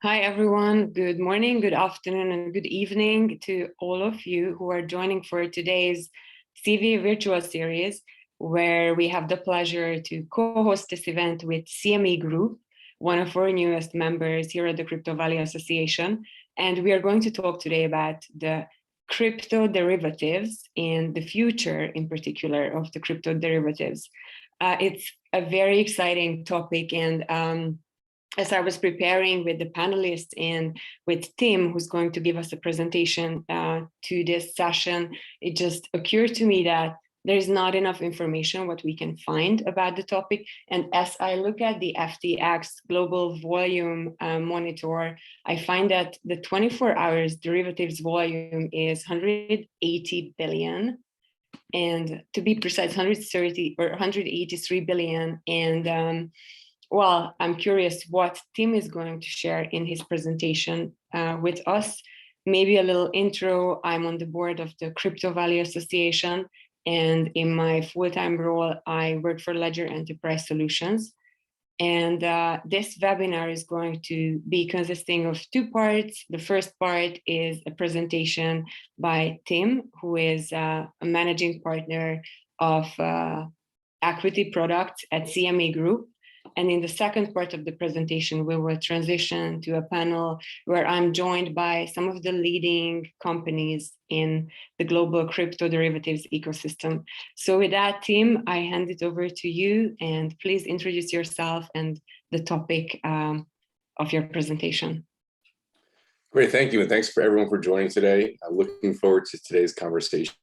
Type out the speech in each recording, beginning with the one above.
Hi, everyone. Good morning, good afternoon, and good evening to all of you who are joining for today's CV virtual series, where we have the pleasure to co-host this event with CME Group, one of our newest members here at the Crypto Valley Association. And we are going to talk today about the crypto derivatives and the future in particular of the crypto derivatives. It's a very exciting topic, and as I was preparing with the panelists and with Tim, who's going to give us a presentation to this session, it just occurred to me that there's not enough information what we can find about the topic. And as I look at the FTX global volume monitor, I find that the 24 hours derivatives volume is 180 billion. And to be precise, 130 or 183 billion. And well, I'm curious what Tim is going to share in his presentation with us. Maybe a little intro. I'm on the board of the Crypto Valley Association, and in my full-time role, I work for Ledger Enterprise Solutions. And this webinar is going to be consisting of two parts. The first part is a presentation by Tim, who is a managing partner of equity products at CME Group. And in the second part of the presentation, we will transition to a panel where I'm joined by some of the leading companies in the global crypto derivatives ecosystem. So with that, Tim, I hand it over to you, and please introduce yourself and the topic of your presentation. Great, thank you. And thanks for everyone for joining today. I'm looking forward to today's conversation.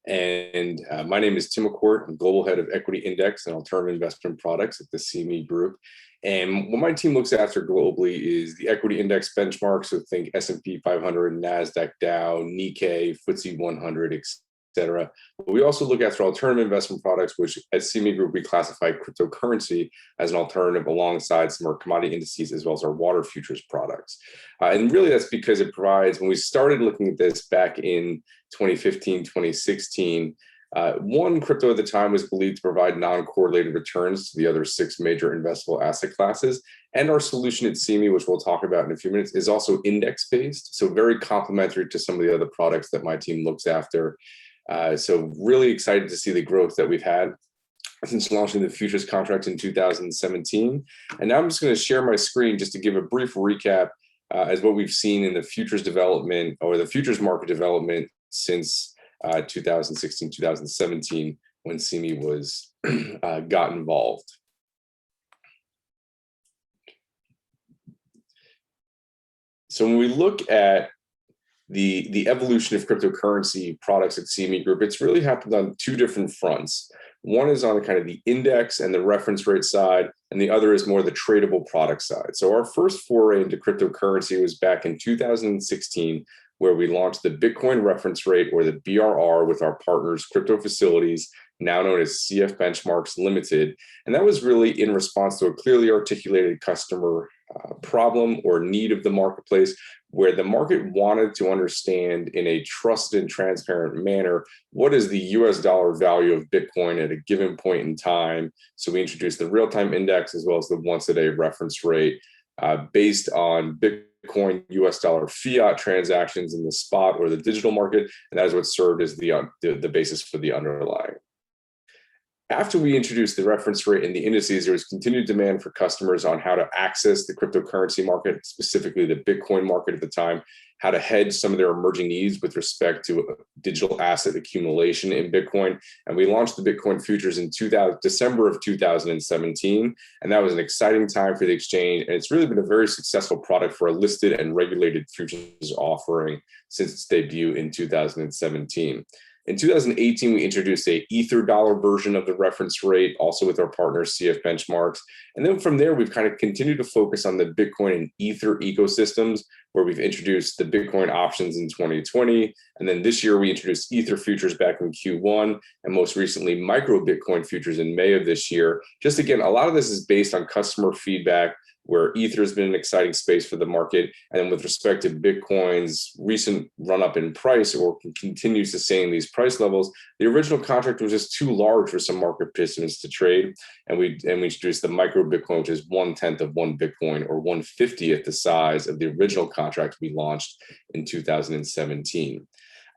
And my name is Tim McCourt. I'm Global Head of Equity Index and Alternative Investment Products at the CME Group. And what my team looks after globally is the equity index benchmarks. So think S&P 500, NASDAQ, Dow, Nikkei, FTSE 100, etc. But we also look after alternative investment products, which at CME Group, we classify cryptocurrency as an alternative alongside some of our commodity indices, as well as our water futures products. And really that's because it provides, when we started looking at this back in 2015, 2016, one, crypto at the time was believed to provide non-correlated returns to the other 6 major investable asset classes. And our solution at CME, which we'll talk about in a few minutes, is also index-based, so very complementary to some of the other products that my team looks after. So really excited to see the growth that we've had since launching the futures contracts in 2017. And now I'm just going to share my screen just to give a brief recap as what we've seen in the futures development or the futures market development since 2016, 2017, when CME was got involved. So when we look at the evolution of cryptocurrency products at CME Group, it's really happened on 2 different fronts. One is on kind of the index and the reference rate side, and the other is more the tradable product side. So our first foray into cryptocurrency was back in 2016, where we launched the Bitcoin reference rate, or the BRR, with our partners Crypto Facilities, now known as CF Benchmarks Limited. And that was really in response to a clearly articulated customer problem or need of the marketplace, where the market wanted to understand in a trusted and transparent manner, what is the US dollar value of Bitcoin at a given point in time. So we introduced the real-time index as well as the once-a-day reference rate based on Bitcoin US dollar fiat transactions in the spot or the digital market. And that is what served as the basis for the underlying. After we introduced the reference rate and the indices, there was continued demand for customers on how to access the cryptocurrency market, specifically the Bitcoin market at the time, how to hedge some of their emerging needs with respect to digital asset accumulation in Bitcoin. And we launched the Bitcoin futures in December of 2017. And that was an exciting time for the exchange. And it's really been a very successful product for a listed and regulated futures offering since its debut in 2017. In 2018, we introduced a Ether dollar version of the reference rate, also with our partner CF Benchmarks. And then from there, we've kind of continued to focus on the Bitcoin and Ether ecosystems, where we've introduced the Bitcoin options in 2020. And then this year, we introduced Ether futures back in Q1, and most recently, micro Bitcoin futures in May of this year. Just again, a lot of this is based on customer feedback, where Ether has been an exciting space for the market. And then with respect to Bitcoin's recent run up in price, or continues to stay in these price levels, the original contract was just too large for some market participants to trade. And we introduced the micro Bitcoin, which is 1/10 of one Bitcoin, or 1/50th the size of the original contract we launched in 2017.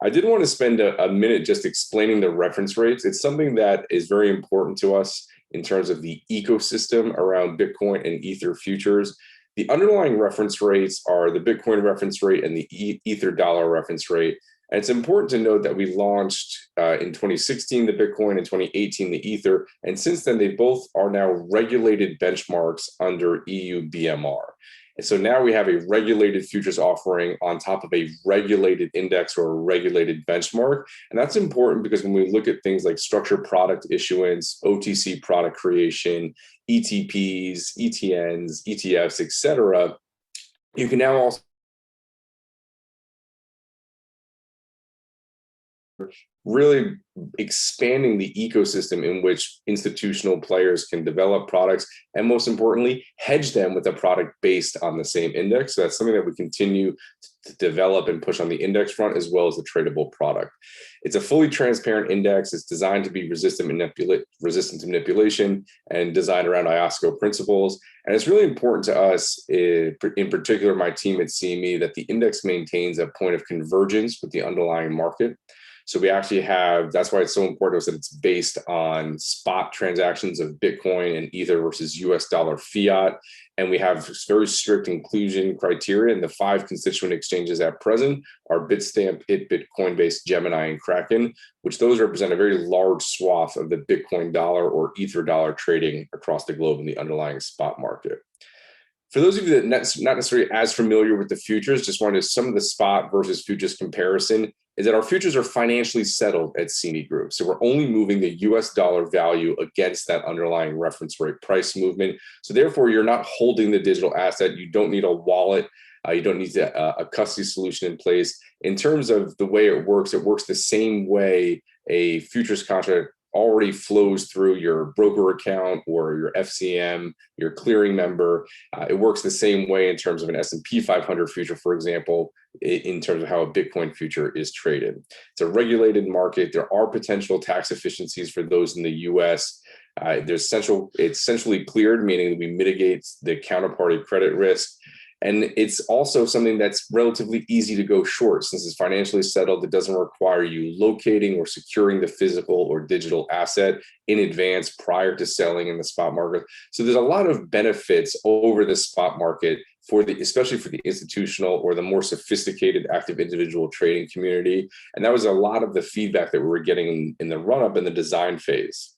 I did want to spend a minute just explaining the reference rates. It's something that is very important to us in terms of the ecosystem around Bitcoin and Ether futures. The underlying reference rates are the Bitcoin reference rate and the Ether dollar reference rate. And it's important to note that we launched in 2016 the Bitcoin, in 2018 the Ether, and since then they both are now regulated benchmarks under EU BMR. And so now we have a regulated futures offering on top of a regulated index or a regulated benchmark. And that's important because when we look at things like structured product issuance, OTC product creation, ETPs, ETNs, ETFs, et cetera, you can now also really expanding the ecosystem in which institutional players can develop products, and most importantly, hedge them with a product based on the same index. So that's something that we continue to develop and push on the index front, as well as the tradable product. It's a fully transparent index. It's designed to be resistant to manipulation and designed around IOSCO principles. And it's really important to us, in particular my team at CME, that the index maintains a point of convergence with the underlying market. So we actually have, that's why it's so important to us that it's based on spot transactions of Bitcoin and Ether versus US dollar fiat. And we have very strict inclusion criteria. And the 5 constituent exchanges at present are Bitstamp, Itbit, Coinbase, Gemini, and Kraken, which those represent a very large swath of the Bitcoin dollar or Ether dollar trading across the globe in the underlying spot market. For those of you that not necessarily as familiar with the futures, just wanted some of the spot versus futures comparison is that our futures are financially settled at CME Group. So we're only moving the US dollar value against that underlying reference rate price movement. So therefore, you're not holding the digital asset. You don't need a wallet. You don't need a custody solution in place. In terms of the way it works the same way a futures contract already flows through your broker account or your FCM, your clearing member. It works the same way in terms of an S&P 500 future, for example, in terms of how a Bitcoin future is traded. It's a regulated market. There are potential tax efficiencies for those in the US. It's centrally cleared, meaning we mitigate the counterparty credit risk. And it's also something that's relatively easy to go short. Since it's financially settled, it doesn't require you locating or securing the physical or digital asset in advance prior to selling in the spot market. So there's a lot of benefits over the spot market especially for the institutional or the more sophisticated active individual trading community. And that was a lot of the feedback that we were getting in the run-up in the design phase.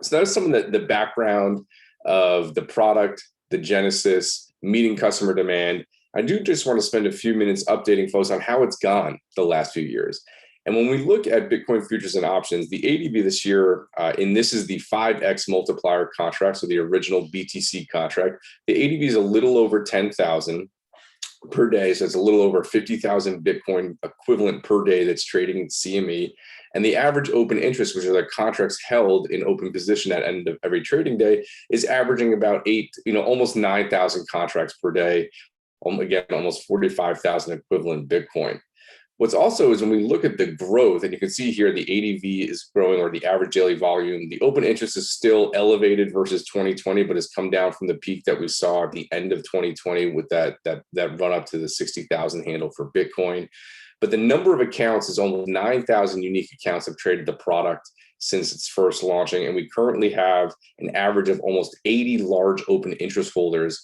So that's some of the background of the product, the genesis, meeting customer demand. I do just want to spend a few minutes updating folks on how it's gone the last few years. And when we look at Bitcoin futures and options, the ADV this year, and this is the 5x multiplier contract, so the original BTC contract, the ADV is a little over 10,000 per day. So it's a little over 50,000 Bitcoin equivalent per day that's trading at CME. And the average open interest, which are the contracts held in open position at end of every trading day, is averaging about almost 9,000 contracts per day. Again, almost 45,000 equivalent Bitcoin. What's also is when we look at the growth, and you can see here the ADV is growing, or the average daily volume, the open interest is still elevated versus 2020, but has come down from the peak that we saw at the end of 2020 with that run up to the 60,000 handle for Bitcoin. But the number of accounts is almost 9,000 unique accounts have traded the product since its first launching. And we currently have an average of almost 80 large open interest holders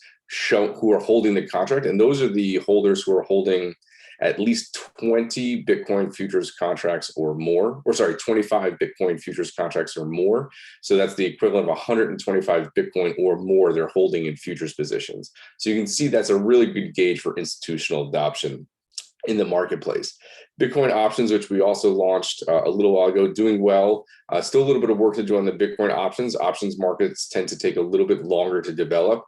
who are holding the contract. And those are the holders who are holding at least 20 Bitcoin futures contracts or more, 25 Bitcoin futures contracts or more. So that's the equivalent of 125 Bitcoin or more they're holding in futures positions. So you can see that's a really good gauge for institutional adoption in the marketplace. Bitcoin options, which we also launched a little while ago, doing well. Still a little bit of work to do on the Bitcoin options. Options markets tend to take a little bit longer to develop.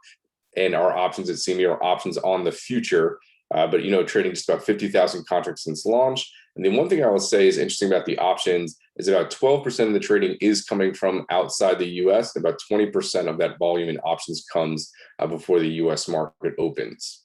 And our options at CME are options on the future. But trading just about 50,000 contracts since launch. And then one thing I will say is interesting about the options, is about 12% of the trading is coming from outside the US. About 20% of that volume in options comes before the US market opens.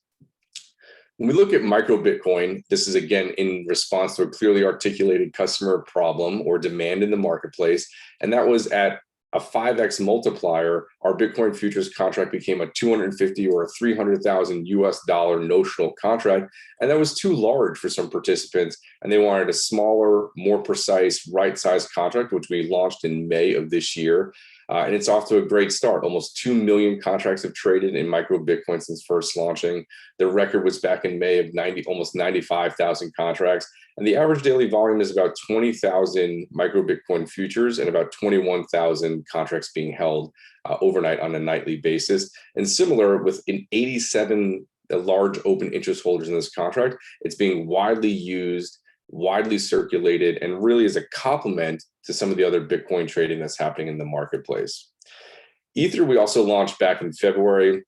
When we look at micro Bitcoin, this is again in response to a clearly articulated customer problem or demand in the marketplace. And that was at a 5x multiplier, our Bitcoin futures contract became a 250 or a 300,000 US dollar notional contract. And that was too large for some participants. And they wanted a smaller, more precise, right-sized contract, which we launched in May of this year. And it's off to a great start. Almost 2 million contracts have traded in micro Bitcoin since first launching. The record was back in May of almost 95,000 contracts. And the average daily volume is about 20,000 micro Bitcoin futures and about 21,000 contracts being held overnight on a nightly basis. And similar with 87 large open interest holders in this contract, it's being widely used, widely circulated, and really is a complement to some of the other Bitcoin trading that's happening in the marketplace. Ether, we also launched back in February.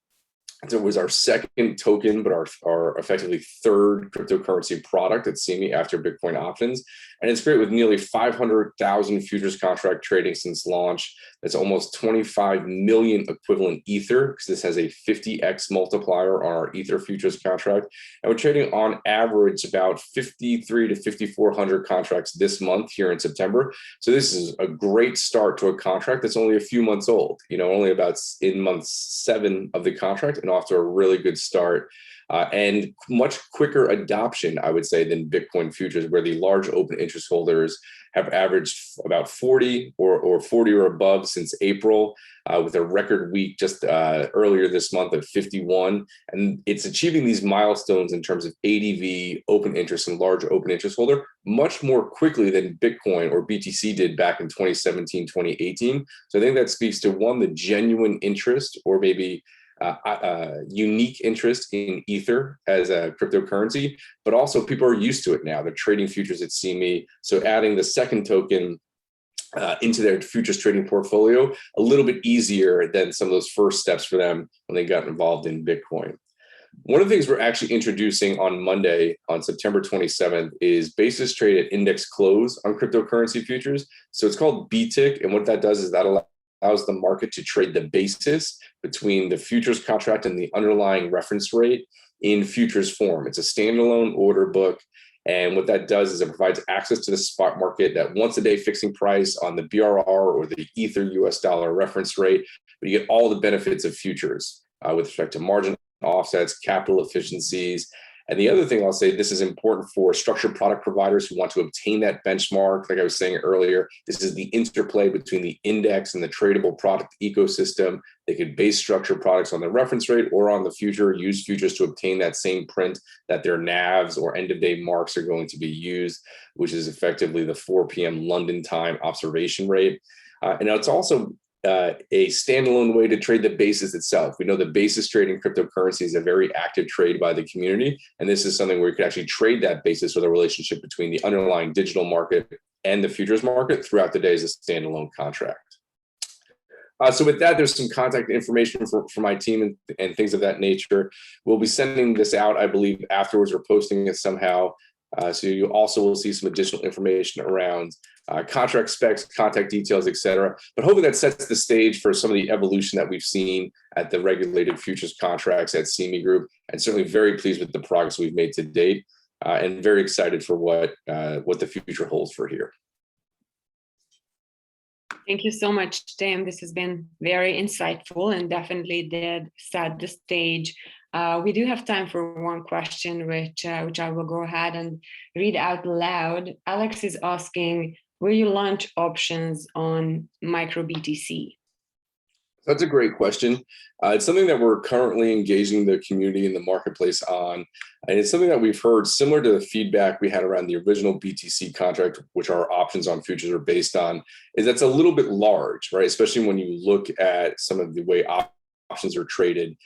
It was our second token, but our effectively third cryptocurrency product at CME after Bitcoin options. And it's great with nearly 500,000 futures contract trading since launch. That's almost 25 million equivalent Ether, because this has a 50x multiplier on our Ether futures contract. And we're trading on average about 53 to 5,400 contracts this month here in September. So this is a great start to a contract that's only a few months old, only about in month 7 of the contract, and off to a really good start. And much quicker adoption, I would say, than Bitcoin futures, where the large open interest holders have averaged about 40 or 40 or above since April, with a record week just earlier this month of 51. And it's achieving these milestones in terms of ADV, open interest, and large open interest holder much more quickly than Bitcoin or BTC did back in 2017, 2018. So I think that speaks to, one, the genuine interest or maybe unique interest in Ether as a cryptocurrency, but also people are used to it now. They're trading futures at CME. So adding the second token into their futures trading portfolio, a little bit easier than some of those first steps for them when they got involved in Bitcoin. One of the things we're actually introducing on Monday, on September 27th, is basis trade at index close on cryptocurrency futures. So it's called BTIC. And what that does is that allows the market to trade the basis between the futures contract and the underlying reference rate in futures form. It's a standalone order book. And what that does is it provides access to the spot market, that once a day fixing price on the BRR or the Ether US dollar reference rate, but you get all the benefits of futures with respect to margin offsets, capital efficiencies. And the other thing I'll say, this is important for structured product providers who want to obtain that benchmark. Like I was saying earlier, this is the interplay between the index and the tradable product ecosystem. They could base structured products on the reference rate or on the future, use futures to obtain that same print that their NAVs or end of day marks are going to be used, which is effectively the 4 p.m. London time observation rate. And it's also a standalone way to trade the basis itself. We know the basis trading cryptocurrency is a very active trade by the community. And this is something where you could actually trade that basis with a relationship between the underlying digital market and the futures market throughout the day as a standalone contract. So with that, there's some contact information for my team and things of that nature. We'll be sending this out, I believe, afterwards. We're posting it somehow. So you also will see some additional information around contract specs, contact details, et cetera. But hopefully that sets the stage for some of the evolution that we've seen at the regulated futures contracts at CME Group, and certainly very pleased with the progress we've made to date, and very excited for what the future holds for here. Thank you so much, Tim. This has been very insightful and definitely did set the stage. We do have time for one question, which I will go ahead and read out loud. Alex is asking, will you launch options on micro BTC? That's a great question. It's something that we're currently engaging the community in the marketplace on. And it's something that we've heard similar to the feedback we had around the original BTC contract, which our options on futures are based on, is that's a little bit large, right? Especially when you look at some of the way options are traded.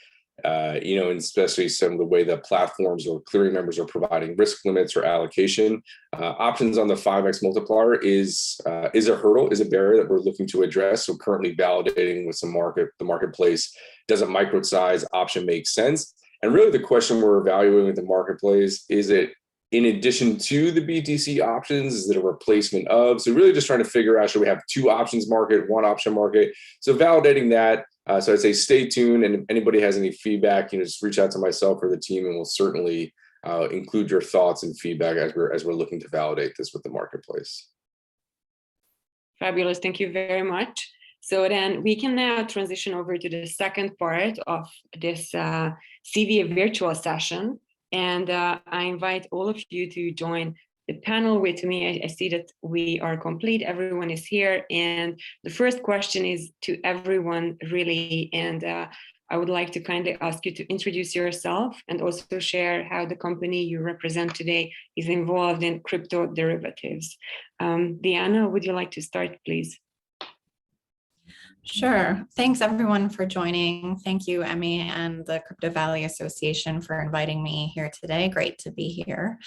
And especially some of the way that platforms or clearing members are providing risk limits or allocation. Options on the 5x multiplier is a hurdle, is a barrier that we're looking to address. So currently validating with the marketplace, does a micro size option make sense? And really the question we're evaluating with the marketplace, is it in addition to the BTC options? Is it a replacement of? So really just trying to figure out, should we have two options market, one option market? So validating that. So I'd say stay tuned, and if anybody has any feedback, just reach out to myself or the team, and we'll certainly include your thoughts and feedback as we're looking to validate this with the marketplace. Fabulous, thank you very much. So then we can now transition over to the second part of this CeFi virtual session. And I invite all of you to join the panel with me. I see that we are complete, everyone is here. And the first question is to everyone really. And I would like to kindly ask you to introduce yourself and also share how the company you represent today is involved in crypto derivatives. Diana, would you like to start, please? Sure. Thanks everyone for joining. Thank you, Emmy, and the Crypto Valley Association for inviting me here today. Great to be here.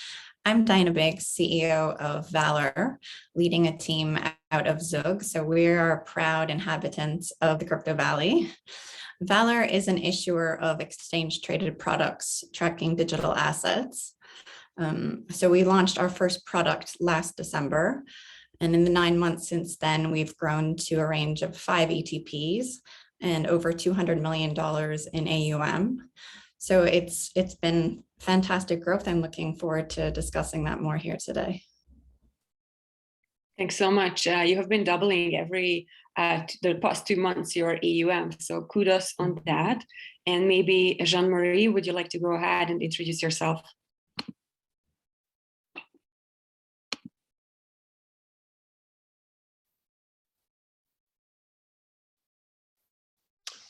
I'm Diana Biggs, CEO of Valor, leading a team out of Zug. So we are proud inhabitants of the Crypto Valley. Valor is an issuer of exchange traded products tracking digital assets. So we launched our first product last December. And in the 9 months since then, we've grown to a range of 5 ETPs and over $200 million in AUM. So it's been fantastic growth. I'm looking forward to discussing that more here today. Thanks so much. You have been doubling the past 2 months your AUM. So kudos on that. And maybe Jean-Marie, would you like to go ahead and introduce yourself?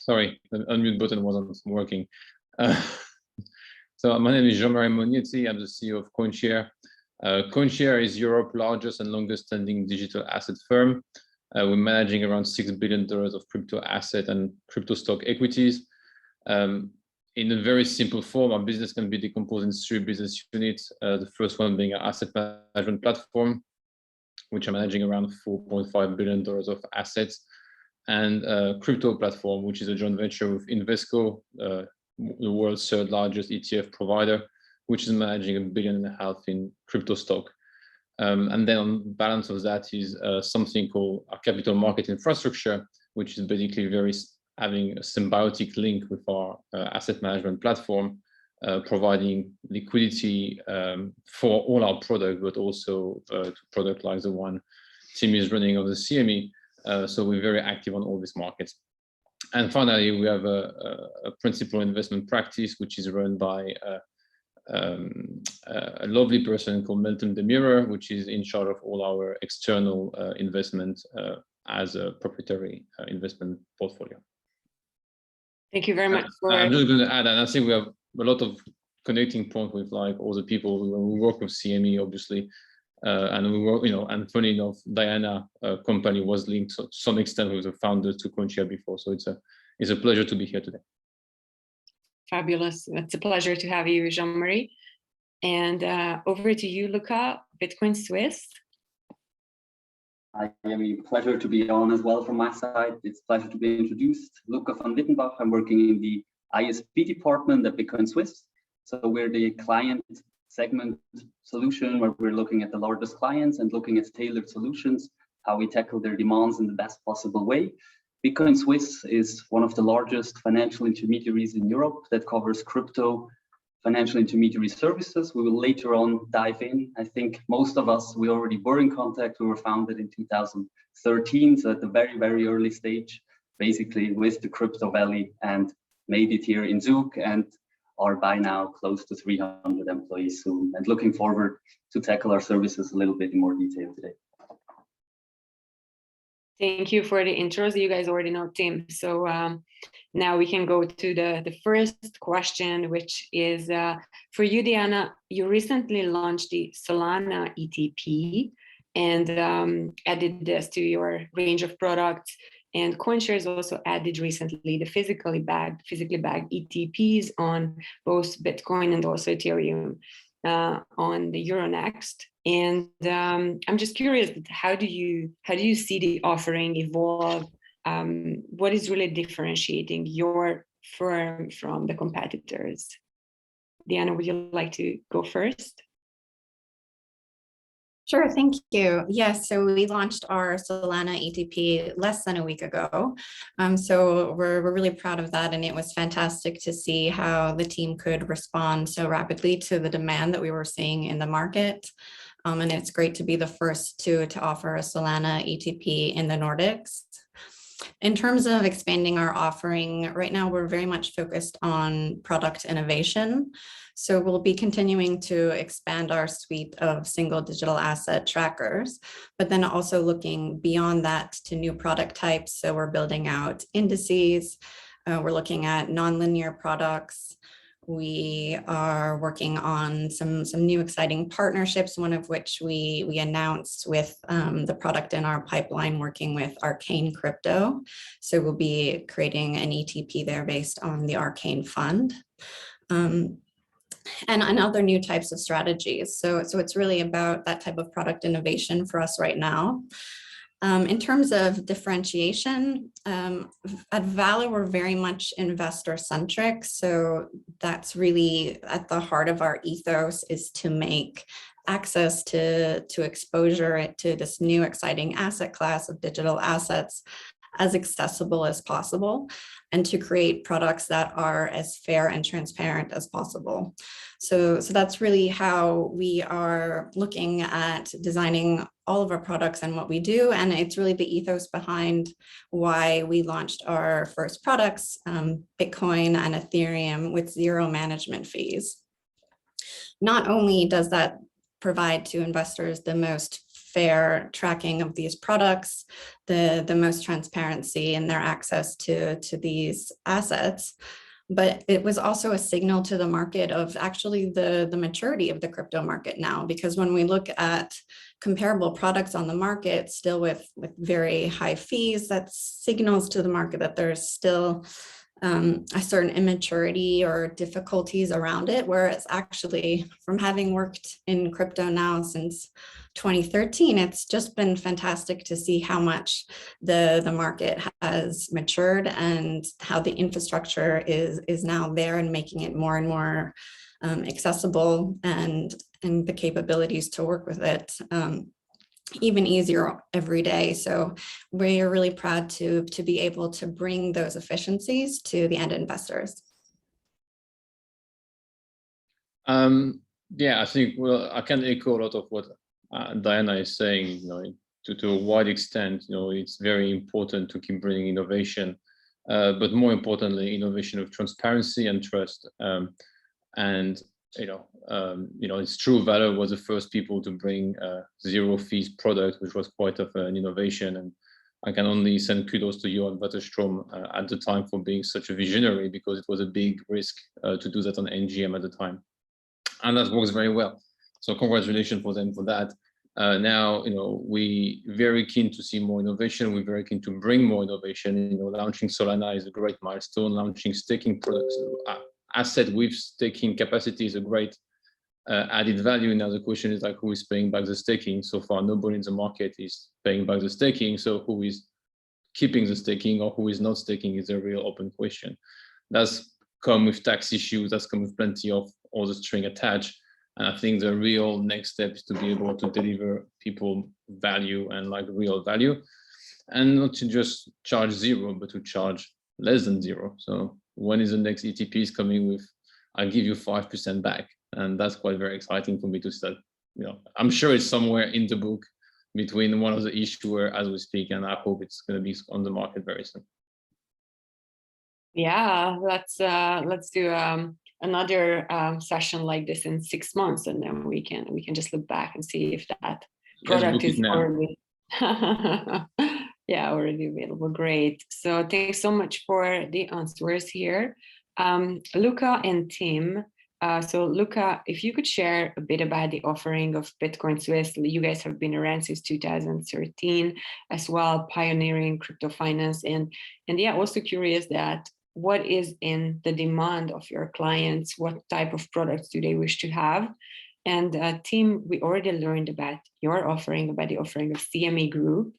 Sorry, the unmute button wasn't working. So my name is Jean-Marie Mognetti. I'm the CEO of CoinShare. CoinShare is Europe's largest and longest standing digital asset firm. We're managing around $6 billion of crypto asset and crypto stock equities. In a very simple form, our business can be decomposed in 3 business units. The first one being our asset management platform, which are managing around $4.5 billion of assets, and crypto platform, which is a joint venture with Invesco, the world's 3rd largest ETF provider, which is managing $1.5 billion in crypto stock. And then on balance of that is something called our capital market infrastructure, which is basically having a symbiotic link with our asset management platform, providing liquidity for all our products, but also to product like the one Tim is running of the CME. So we're very active on all these markets. And finally, we have a principal investment practice, which is run by a lovely person called Melton Demirer, which is in charge of all our external investment as a proprietary investment portfolio. Thank you very much. I'm just going to add, and I think we have a lot of connecting points with like all the people we work with CME, obviously. And we work, and funny enough, Diana company was linked to some extent with the founder to CoinShare before. So it's a pleasure to be here today. Fabulous. It's a pleasure to have you, Jean-Marie. And over to you, Luca, Bitcoin Swiss. I am a pleasure to be on as well from my side. It's a pleasure to be introduced. Luca van Wittenbach. I'm working in the ISP department at Bitcoin Swiss. So we're the client segment solution where we're looking at the largest clients and looking at tailored solutions, how we tackle their demands in the best possible way. Bitcoin Swiss is one of the largest financial intermediaries in Europe that covers crypto financial intermediary services. We will later on dive in. I think most of us, we already were in contact. We were founded in 2013, so at the very, very early stage, basically with the Crypto Valley, and made it here in Zug, and are by now close to 300 employees soon, and looking forward to tackle our services a little bit in more detail today. Thank you for the intros. You guys already know Tim. So now we can go to the first question, which is for you, Diana. You recently launched the Solana ETP and added this to your range of products. And CoinShare has also added recently the physically bagged ETPs on both Bitcoin and also Ethereum on the Euronext. And I'm just curious, how do you see the offering evolve? What is really differentiating your firm from the competitors? Diana, would you like to go first? Sure, thank you. Yes, so we launched our Solana ETP less than a week ago. So we're really proud of that. And it was fantastic to see how the team could respond so rapidly to the demand that we were seeing in the market. And it's great to be the first to offer a Solana ETP in the Nordics. In terms of expanding our offering, right now we're very much focused on product innovation. So we'll be continuing to expand our suite of single digital asset trackers, but then also looking beyond that to new product types. So we're building out indices, we're looking at nonlinear products. We are working on some new exciting partnerships, one of which we announced with the product in our pipeline working with Arcane Crypto. So we'll be creating an ETP there based on the Arcane Fund. And other new types of strategies. So it's really about that type of product innovation for us right now. In terms of differentiation, at Valor, we're very much investor centric. So that's really at the heart of our ethos, is to make access to exposure to this new exciting asset class of digital assets as accessible as possible, and to create products that are as fair and transparent as possible. So that's really how we are looking at designing all of our products and what we do. And it's really the ethos behind why we launched our first products, Bitcoin and Ethereum, with 0 management fees. Not only does that provide to investors the most fair tracking of these products, the most transparency in their access to these assets, but it was also a signal to the market of actually the maturity of the crypto market now, because when we look at comparable products on the market still with very high fees, that signals to the market that there's still a certain immaturity or difficulties around it, whereas actually from having worked in crypto now since 2013, it's just been fantastic to see how much the market has matured and how the infrastructure is now there and making it more and more accessible, and the capabilities to work with it even easier every day. So we are really proud to be able to bring those efficiencies to the end investors. Yeah, I think, well, I can echo a lot of what Diana is saying. To a wide extent, it's very important to keep bringing innovation, but more importantly, innovation of transparency and trust. And it's true, Valor was the first people to bring 0 fees product, which was quite of an innovation. And I can only send kudos to you and Wetterstrom at the time for being such a visionary, because it was a big risk to do that on NGM at the time. And that works very well. So congratulations for them for that. Now, we very keen to see more innovation. We're very keen to bring more innovation. Launching Solana is a great milestone. Launching staking products, asset with staking capacity, is a great added value. Now the question is, like, who is paying back the staking? So far, nobody in the market is paying back the staking. So who is keeping the staking, or who is not staking, is a real open question. That's come with tax issues. That's come with plenty of all the string attached. And I think the real next step is to be able to deliver people value, and like real value, and not to just charge 0, but to charge less than 0. So when is the next ETPs coming with, I'll give you 5% back? And that's quite very exciting for me to start. I'm sure it's somewhere in the book between one of the issuer as we speak, and I hope it's going to be on the market very soon. Yeah, let's do another session like this in 6 months, and then we can just look back and see if that product is already already available. Great. So thanks so much for the answers here, Luca and Tim. So Luca, if you could share a bit about the offering of Bitcoin Swiss. You guys have been around since 2013 as well, pioneering crypto finance, and also curious that what is in the demand of your clients? What type of products do they wish to have? And Tim, we already learned about your offering, about the offering of CME Group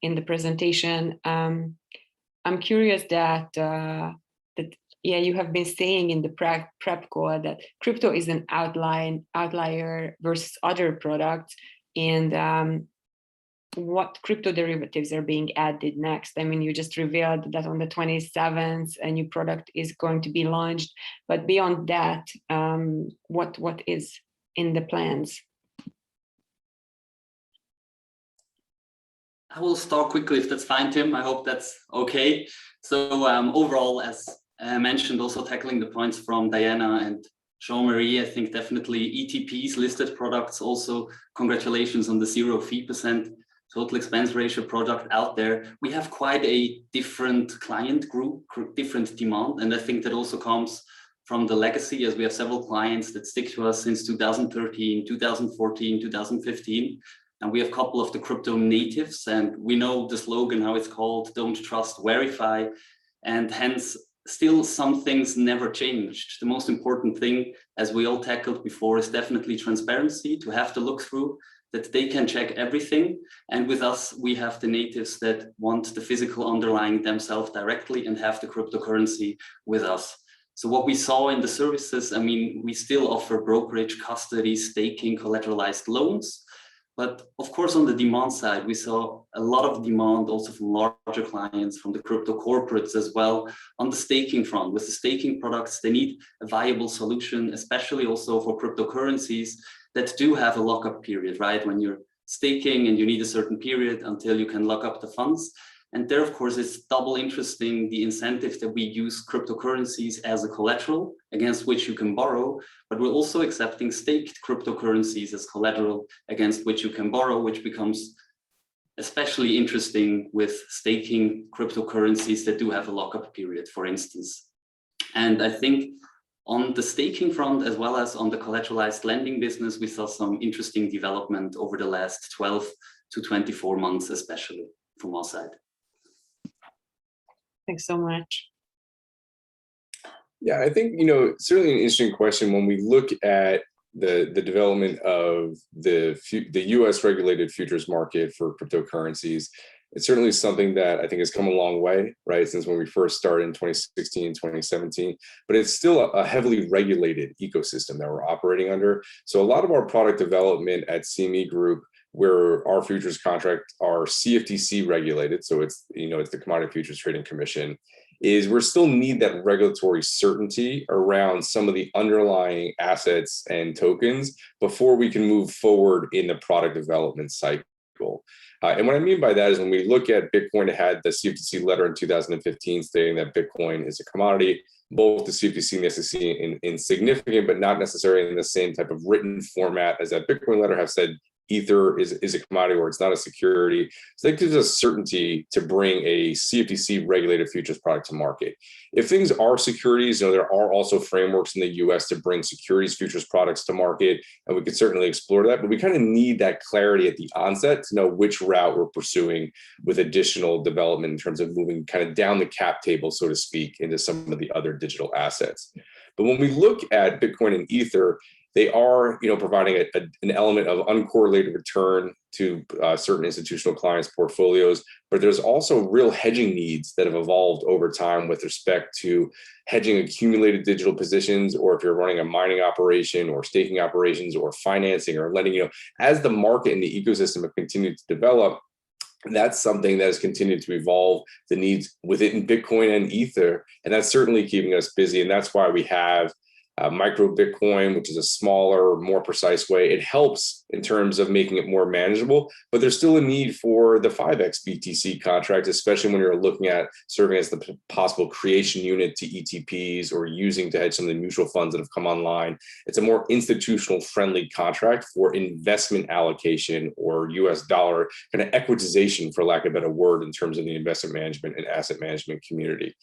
in the presentation. I'm curious that you have been saying in the prep call that crypto is an outlier versus other products. and what crypto derivatives are being added next. I mean, you just revealed that on the 27th, a new product is going to be launched, but beyond that, what is in the plans? I will start quickly if that's fine, Tim. I hope that's okay. So overall, as mentioned, also tackling the points from Diana and Jean-Marie, I think definitely ETPs, listed products, also congratulations on the 0% total expense ratio product out there. We have quite a different client group, different demand, and I think that also comes from the legacy, as we have several clients that stick to us since 2013, 2014, 2015. And we have a couple of the crypto natives, and we know the slogan, how it's called, don't trust, verify. And hence, still some things never changed. The most important thing, as we all tackled before, is definitely transparency, to have to look through, that they can check everything. And with us, we have the natives that want the physical underlying themselves directly and have the cryptocurrency with us. So what we saw in the services, I mean, we still offer brokerage, custody, staking, collateralized loans. But of course, on the demand side, we saw a lot of demand also from larger clients, from the crypto corporates as well. On the staking front, with the staking products, they need a viable solution, especially also for cryptocurrencies that do have a lockup period, right? When you're staking and you need a certain period until you can lock up the funds. And there, of course, it's double interesting, the incentive that we use cryptocurrencies as a collateral against which you can borrow, but we're also accepting staked cryptocurrencies as collateral against which you can borrow, which becomes especially interesting with staking cryptocurrencies that do have a lockup period, for instance. And I think on the staking front, as well as on the collateralized lending business, we saw some interesting development over the last 12 to 24 months, especially from our side. Thanks so much. Yeah, I think, certainly an interesting question when we look at the development of the US regulated futures market for cryptocurrencies. It's certainly something that I think has come a long way, right, since when we first started in 2016, 2017, but it's still a heavily regulated ecosystem that we're operating under. So a lot of our product development at CME Group, where our futures contracts are CFTC regulated, so it's the Commodity Futures Trading Commission, is we still need that regulatory certainty around some of the underlying assets and tokens before we can move forward in the product development cycle. And what I mean by that is when we look at Bitcoin, it had the CFTC letter in 2015 stating that Bitcoin is a commodity. Both the CFTC and the SEC in significant, but not necessarily in the same type of written format as that Bitcoin letter have said Ether is a commodity or it's not a security. So that gives us certainty to bring a CFTC regulated futures product to market. If things are securities, there are also frameworks in the US to bring securities futures products to market, and we could certainly explore that, but we kind of need that clarity at the onset to know which route we're pursuing with additional development in terms of moving kind of down the cap table, so to speak, into some of the other digital assets. But when we look at Bitcoin and Ether, they are, providing an element of uncorrelated return to certain institutional clients' portfolios, but there's also real hedging needs that have evolved over time with respect to hedging accumulated digital positions, or if you're running a mining operation or staking operations or financing or lending, as the market and the ecosystem have continued to develop, that's something that has continued to evolve the needs within Bitcoin and Ether, and that's certainly keeping us busy, and that's why we have micro Bitcoin, which is a smaller, more precise way. It helps in terms of making it more manageable, but there's still a need for the 5x BTC contract, especially when you're looking at serving as the possible creation unit to ETPs or using to hedge some of the mutual funds that have come online. It's a more institutional friendly contract for investment allocation or US dollar kind of equitization, for lack of a better word, in terms of the investment management and asset management community.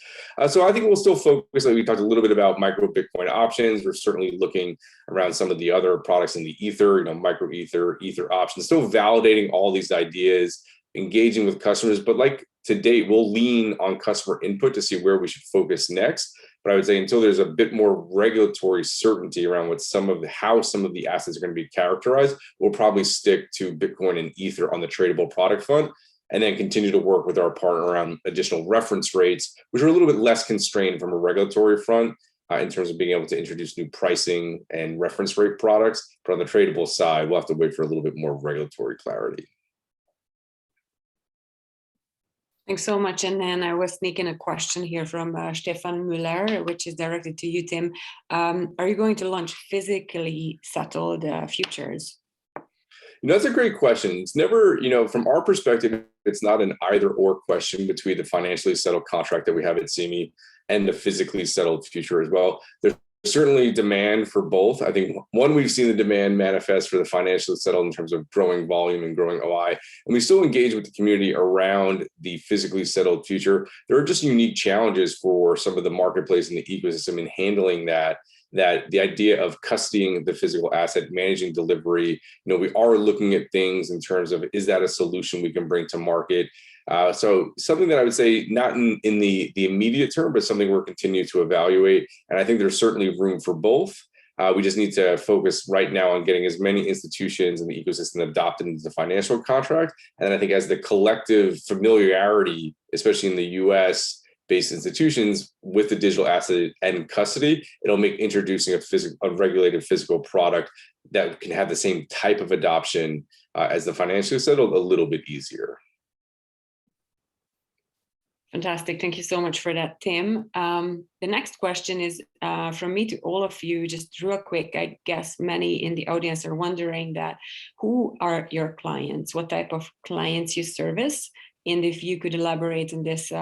So I think we'll still focus, like we talked a little bit about micro Bitcoin options. We're certainly looking around some of the other products in the Ether, micro Ether, Ether options, still validating all these ideas, engaging with customers. But like to date, we'll lean on customer input to see where we should focus next. But I would say until there's a bit more regulatory certainty around how some of the assets are going to be characterized, we'll probably stick to Bitcoin and Ether on the tradable product front, and then continue to work with our partner around additional reference rates, which are a little bit less constrained from a regulatory front. in terms of being able to introduce new pricing and reference rate products. But on the tradable side, we'll have to wait for a little bit more regulatory clarity. Thanks so much. And then I was sneaking a question here from Stefan Müller, which is directed to you, Tim. Are you going to launch physically settled futures? That's a great question. It's never, from our perspective, it's not an either or question between the financially settled contract that we have at CME and the physically settled future as well. There's certainly demand for both. I think we've seen the demand manifest for the financially settled in terms of growing volume and growing OI, and we still engage with the community around the physically settled future. There are just unique challenges for some of the marketplace and the ecosystem in handling that the idea of custodying the physical asset, managing delivery, we are looking at things in terms of, is that a solution we can bring to market? So something that I would say not in the immediate term, but something we're continuing to evaluate. And I think there's certainly room for both. We just need to focus right now on getting as many institutions in the ecosystem adopted into the financial contract. And I think as the collective familiarity, especially in the US, based institutions with the digital asset and custody, it'll make introducing a regulated physical product that can have the same type of adoption as the financially settled a little bit easier. Fantastic. Thank you so much for that, Tim. The next question is from me to all of you, just real quick. I guess many in the audience are wondering that who are your clients? What type of clients you service? And if you could elaborate on this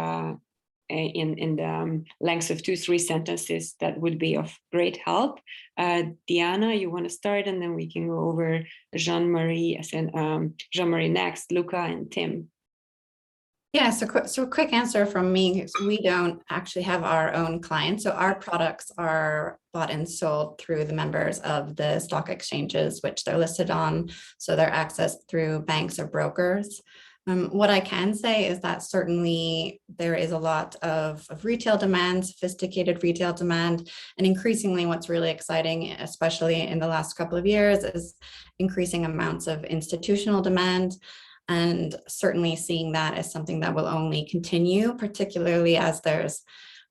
in the length of 2-3 sentences, that would be of great help. Diana, you want to start, and then we can go over Jean-Marie next, Luca, and Tim. Yeah, so a quick answer from me. We don't actually have our own clients. So our products are bought and sold through the members of the stock exchanges, which they're listed on. So they're accessed through banks or brokers. What I can say is that certainly there is a lot of retail demand, sophisticated retail demand, and increasingly what's really exciting, especially in the last couple of years, is increasing amounts of institutional demand. And certainly seeing that as something that will only continue, particularly as there's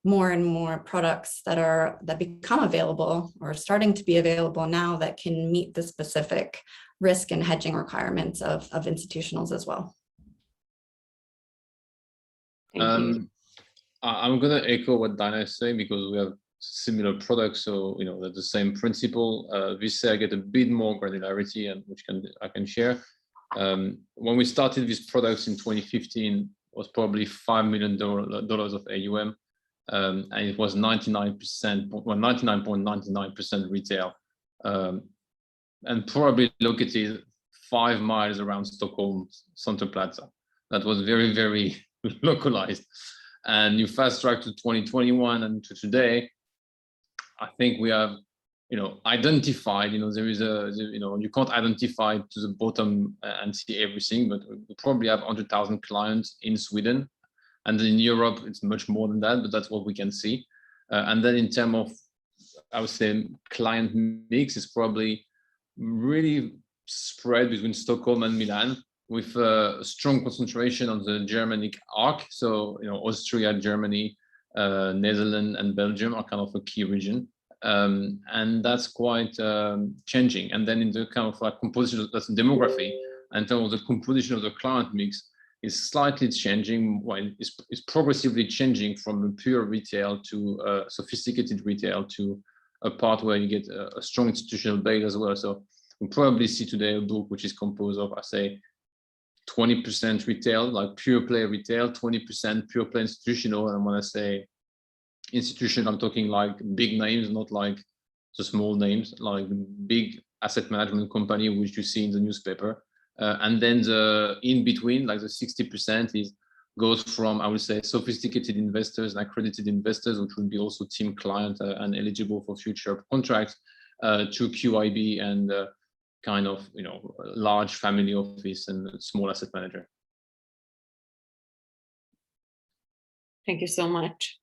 more and more products that become available or starting to be available now that can meet the specific risk and hedging requirements of institutionals as well. Thank you. I'm going to echo what Diana is saying because we have similar products, so they're the same principle. This I get a bit more granularity, and which I can share. When we started these products in 2015, it was probably $5 million of AUM, and it was 99.99% retail, and probably located 5 miles around Stockholm Center Plaza. That was very, very localized. And you fast track to 2021 and to today, I think we have identified, there is you can't identify to the bottom and see everything, but we probably have 100,000 clients in Sweden, and in Europe it's much more than that, but that's what we can see. And then in terms of, I would say, client mix is probably really spread between Stockholm and Milan, with a strong concentration on the Germanic arc. So Austria, Germany, Netherlands, and Belgium are kind of a key region. And that's quite changing. And then in the kind of like composition, that's demography, and in terms of the composition of the client mix is slightly changing. Well, it's progressively changing from pure retail to sophisticated retail to a part where you get a strong institutional base as well. So we probably see today a book which is composed of, I say, 20% retail, like pure play retail, 20% pure play institutional. And when I say institutional, I'm talking like big names, not like the small names, like big asset management company, which you see in the newspaper. And then the in between, like the 60% goes from, I would say, sophisticated investors and accredited investors, which would be also team client and eligible for future contracts, to QIB and kind of, large family office and small asset manager. Thank you so much.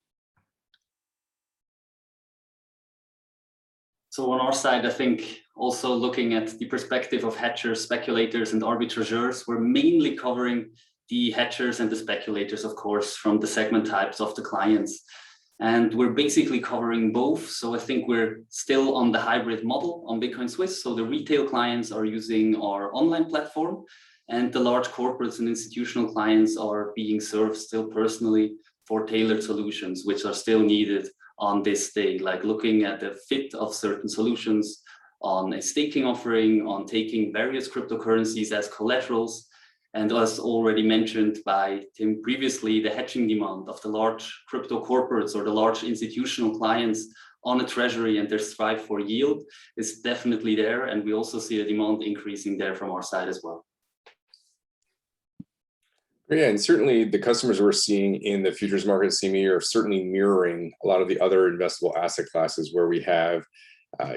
So on our side, I think also looking at the perspective of hedgers, speculators, and arbitrageurs, we're mainly covering the hedgers and the speculators, of course, from the segment types of the clients. And we're basically covering both. So I think we're still on the hybrid model on Bitcoin Swiss. So the retail clients are using our online platform, and the large corporates and institutional clients are being served still personally for tailored solutions, which are still needed on this day, like looking at the fit of certain solutions on a staking offering, on taking various cryptocurrencies as collaterals. And as already mentioned by Tim previously, the hedging demand of the large crypto corporates or the large institutional clients on a treasury and their strive for yield is definitely there. And we also see the demand increasing there from our side as well. Yeah, and certainly the customers we're seeing in the futures market at CME are certainly mirroring a lot of the other investable asset classes where we have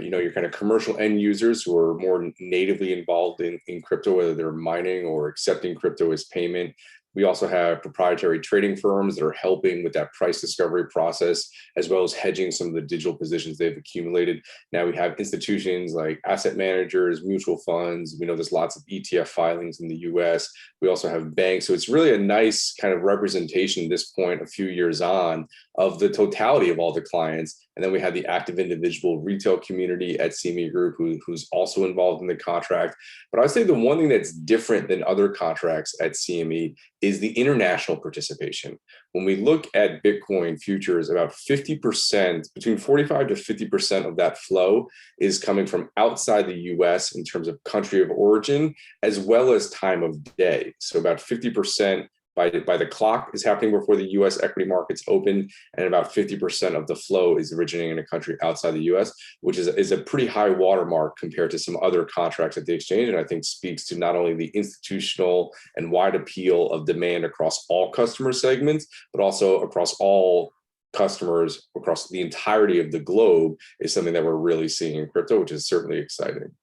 your kind of commercial end users who are more natively involved in crypto, whether they're mining or accepting crypto as payment. We also have proprietary trading firms that are helping with that price discovery process, as well as hedging some of the digital positions they've accumulated. Now we have institutions like asset managers, mutual funds. We know there's lots of ETF filings in the US. We also have banks. So it's really a nice kind of representation at this point, a few years on, of the totality of all the clients. And then we have the active individual retail community at CME Group who's also involved in the contract. But I'd say the one thing that's different than other contracts at CME is the international participation. When we look at Bitcoin futures, about 50%, between 45 to 50% of that flow is coming from outside the US in terms of country of origin, as well as time of day. So about 50% by the clock is happening before the US equity markets open, and about 50% of the flow is originating in a country outside the US, which is a pretty high watermark compared to some other contracts at the exchange, and I think speaks to not only the institutional and wide appeal of demand across all customer segments, but also across all customers across the entirety of the globe is something that we're really seeing in crypto, which is certainly exciting.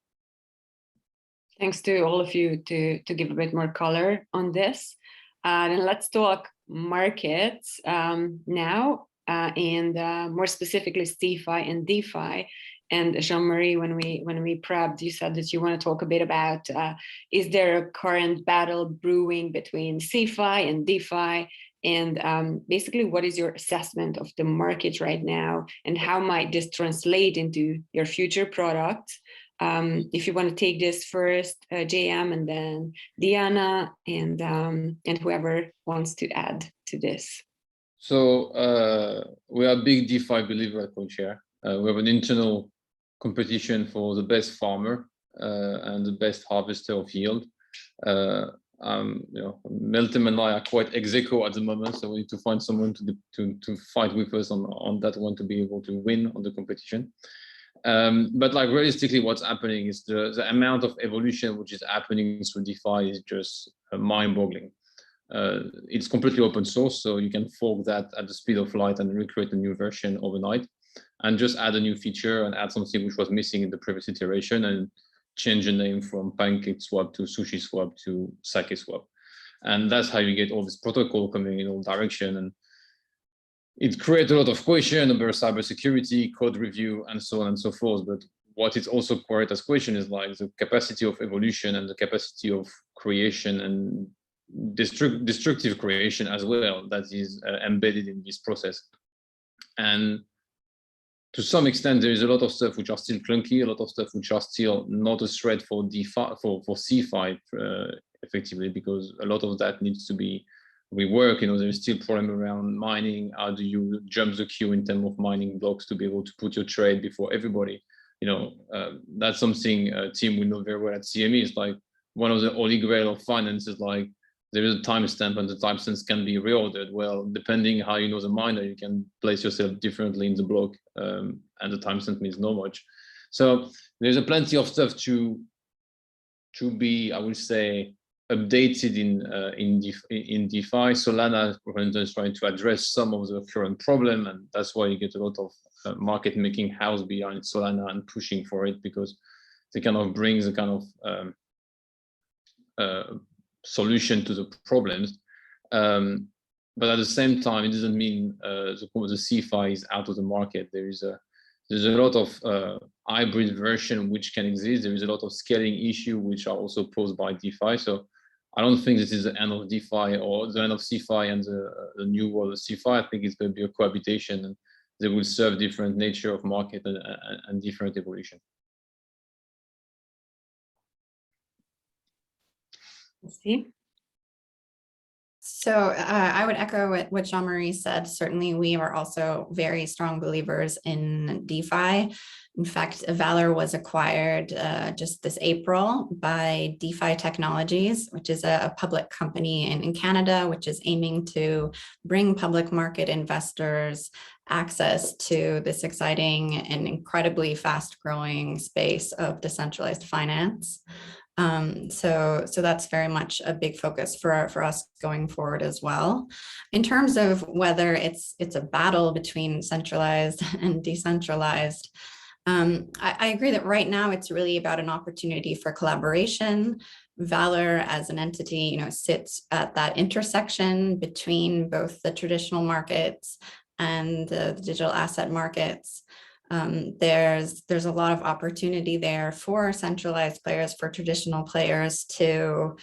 Thanks to all of you to give a bit more color on this. Then let's talk markets now, and more specifically CeFi and DeFi. And Jean-Marie, when we prepped, you said that you want to talk a bit about is there a current battle brewing between CeFi and DeFi, and basically what is your assessment of the market right now, and how might this translate into your future products? If you want to take this first, JM, and then Diana, and whoever wants to add to this. So we are a big DeFi believer at CoinShare. We have an internal competition for the best farmer and the best harvester of yield. Meltem and I are quite ex aequo at the moment, so we need to find someone to fight with us on that one to be able to win on the competition. But like realistically, what's happening is the amount of evolution which is happening through DeFi is just mind-boggling. It's completely open source, so you can fork that at the speed of light and recreate a new version overnight, and just add a new feature and add something which was missing in the previous iteration, and change the name from Pancake Swap to Sushi Swap to Sake Swap. And that's how you get all this protocol coming in all direction. And it creates a lot of question about cybersecurity, code review, and so on and so forth. But what it also creates as question is like the capacity of evolution and the capacity of creation and destructive creation as well that is embedded in this process. And to some extent, there is a lot of stuff which are still clunky, a lot of stuff which are still not a threat for DeFi, for CeFi effectively, because a lot of that needs to be reworked. There's still problem around mining. How do you jump the queue in terms of mining blocks to be able to put your trade before everybody? That's something Tim we know very well at CME. It's like one of the holy grail of finance is like there is a timestamp, and the timestamps can be reordered. Well, depending how you know the miner, you can place yourself differently in the block, and the timestamp means not much. So there's a plenty of stuff to be, I would say, updated in DeFi. Solana, for instance, is trying to address some of the current problem, and that's why you get a lot of market making house behind Solana and pushing for it, because they kind of brings a kind of solution to the problems. But at the same time, it doesn't mean the CeFi is out of the market. There's a lot of hybrid version which can exist. There is a lot of scaling issue which are also posed by DeFi. So I don't think this is the end of DeFi or the end of CeFi and the new world of CeFi. I think it's going to be a cohabitation. And they will serve different nature of market and different evolution. Let's see. So I would echo what Jean-Marie said. Certainly, we are also very strong believers in DeFi. In fact, Valor was acquired just this April by DeFi Technologies, which is a public company in Canada, which is aiming to bring public market investors access to this exciting and incredibly fast-growing space of decentralized finance. So that's very much a big focus for us going forward as well. In terms of whether it's a battle between centralized and decentralized, I agree that right now it's really about an opportunity for collaboration. Valor as an entity, sits at that intersection between both the traditional markets and the digital asset markets. There's a lot of opportunity there for centralized players, for traditional players to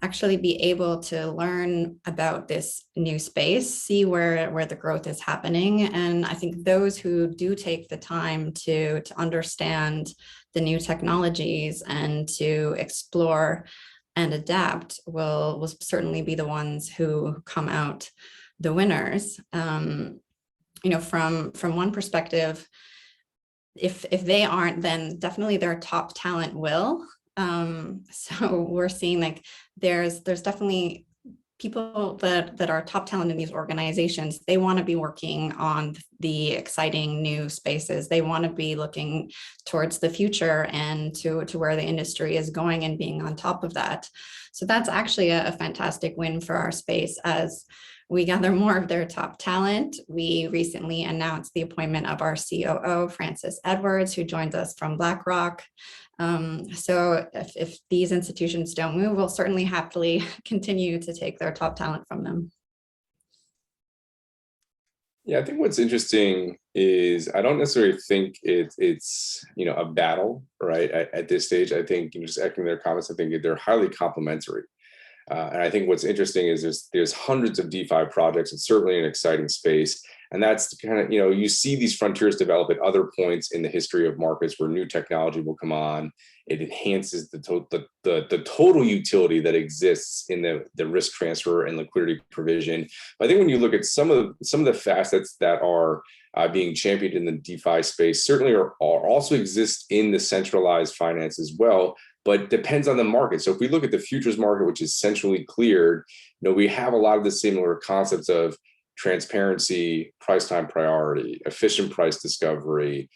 actually be able to learn about this new space, see where the growth is happening. And I think those who do take the time to understand the new technologies and to explore and adapt will certainly be the ones who come out the winners. From one perspective, if they aren't, then definitely their top talent will. So we're seeing like there's definitely people that are top talent in these organizations. They want to be working on the exciting new spaces. They want to be looking towards the future and to where the industry is going and being on top of that. So that's actually a fantastic win for our space as we gather more of their top talent. We recently announced the appointment of our COO, Francis Edwards, who joins us from BlackRock. So if these institutions don't move, we'll certainly happily continue to take their top talent from them. Yeah, I think what's interesting is I don't necessarily think it's a battle, right? At this stage, I think just echoing their comments, I think they're highly complementary. And I think what's interesting is there's hundreds of DeFi projects. It's certainly an exciting space. And that's kind of, you see these frontiers develop at other points in the history of markets where new technology will come on. It enhances the total utility that exists in the risk transfer and liquidity provision. But I think when you look at some of the facets that are being championed in the DeFi space, certainly are also exist in the centralized finance as well, but depends on the market. So if we look at the futures market, which is centrally cleared, we have a lot of the similar concepts of transparency, price time priority, efficient price discovery,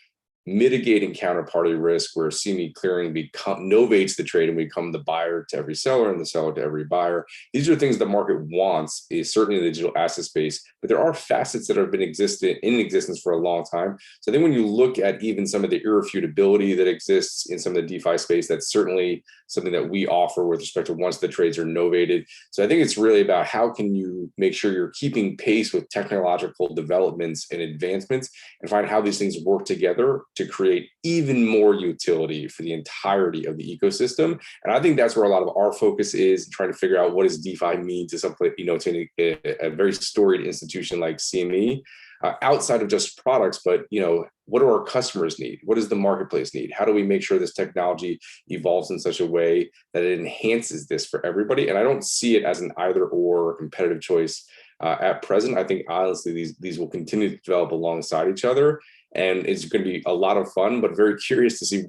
mitigating counterparty risk, where CME clearing novates the trade and we become the buyer to every seller and the seller to every buyer. These are things the market wants, is certainly the digital asset space, but there are facets that have been in existence for a long time. So I think when you look at even some of the irrefutability that exists in some of the DeFi space, that's certainly something that we offer with respect to once the trades are novated. So I think it's really about how can you make sure you're keeping pace with technological developments and advancements and find how these things work together to create even more utility for the entirety of the ecosystem. And I think that's where a lot of our focus is, trying to figure out what does DeFi mean to something, to a very storied institution like CME, outside of just products, but what do our customers need? What does the marketplace need? How do we make sure this technology evolves in such a way that it enhances this for everybody? And I don't see it as an either or competitive choice at present. I think honestly, these will continue to develop alongside each other. And it's going to be a lot of fun, but very curious to see,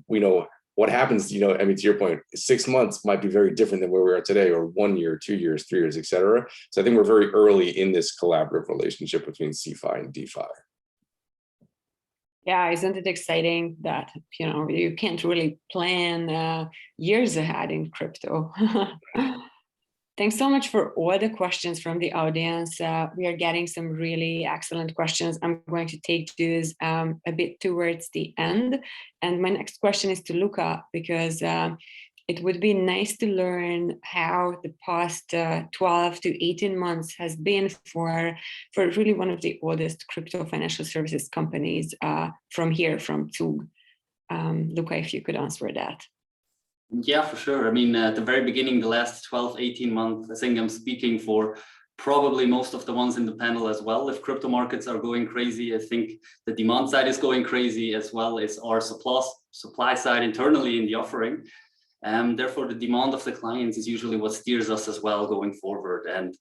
what happens, to your point, 6 months might be very different than where we are today, or 1 year, 2 years, 3 years, et cetera. So I think we're very early in this collaborative relationship between CeFi and DeFi. Yeah, isn't it exciting that, you can't really plan years ahead in crypto. Thanks so much for all the questions from the audience. We are getting some really excellent questions. I'm going to take these a bit towards the end. And my next question is to Luca, because it would be nice to learn how the past 12 to 18 months has been for really one of the oldest crypto financial services companies from Zug. Luca, if you could answer that. Yeah, for sure. I mean, at the very beginning, the last 12, 18 months, I think I'm speaking for probably most of the ones in the panel as well. If crypto markets are going crazy, I think the demand side is going crazy as well as our supply side internally in the offering. Therefore, the demand of the clients is usually what steers us as well going forward. And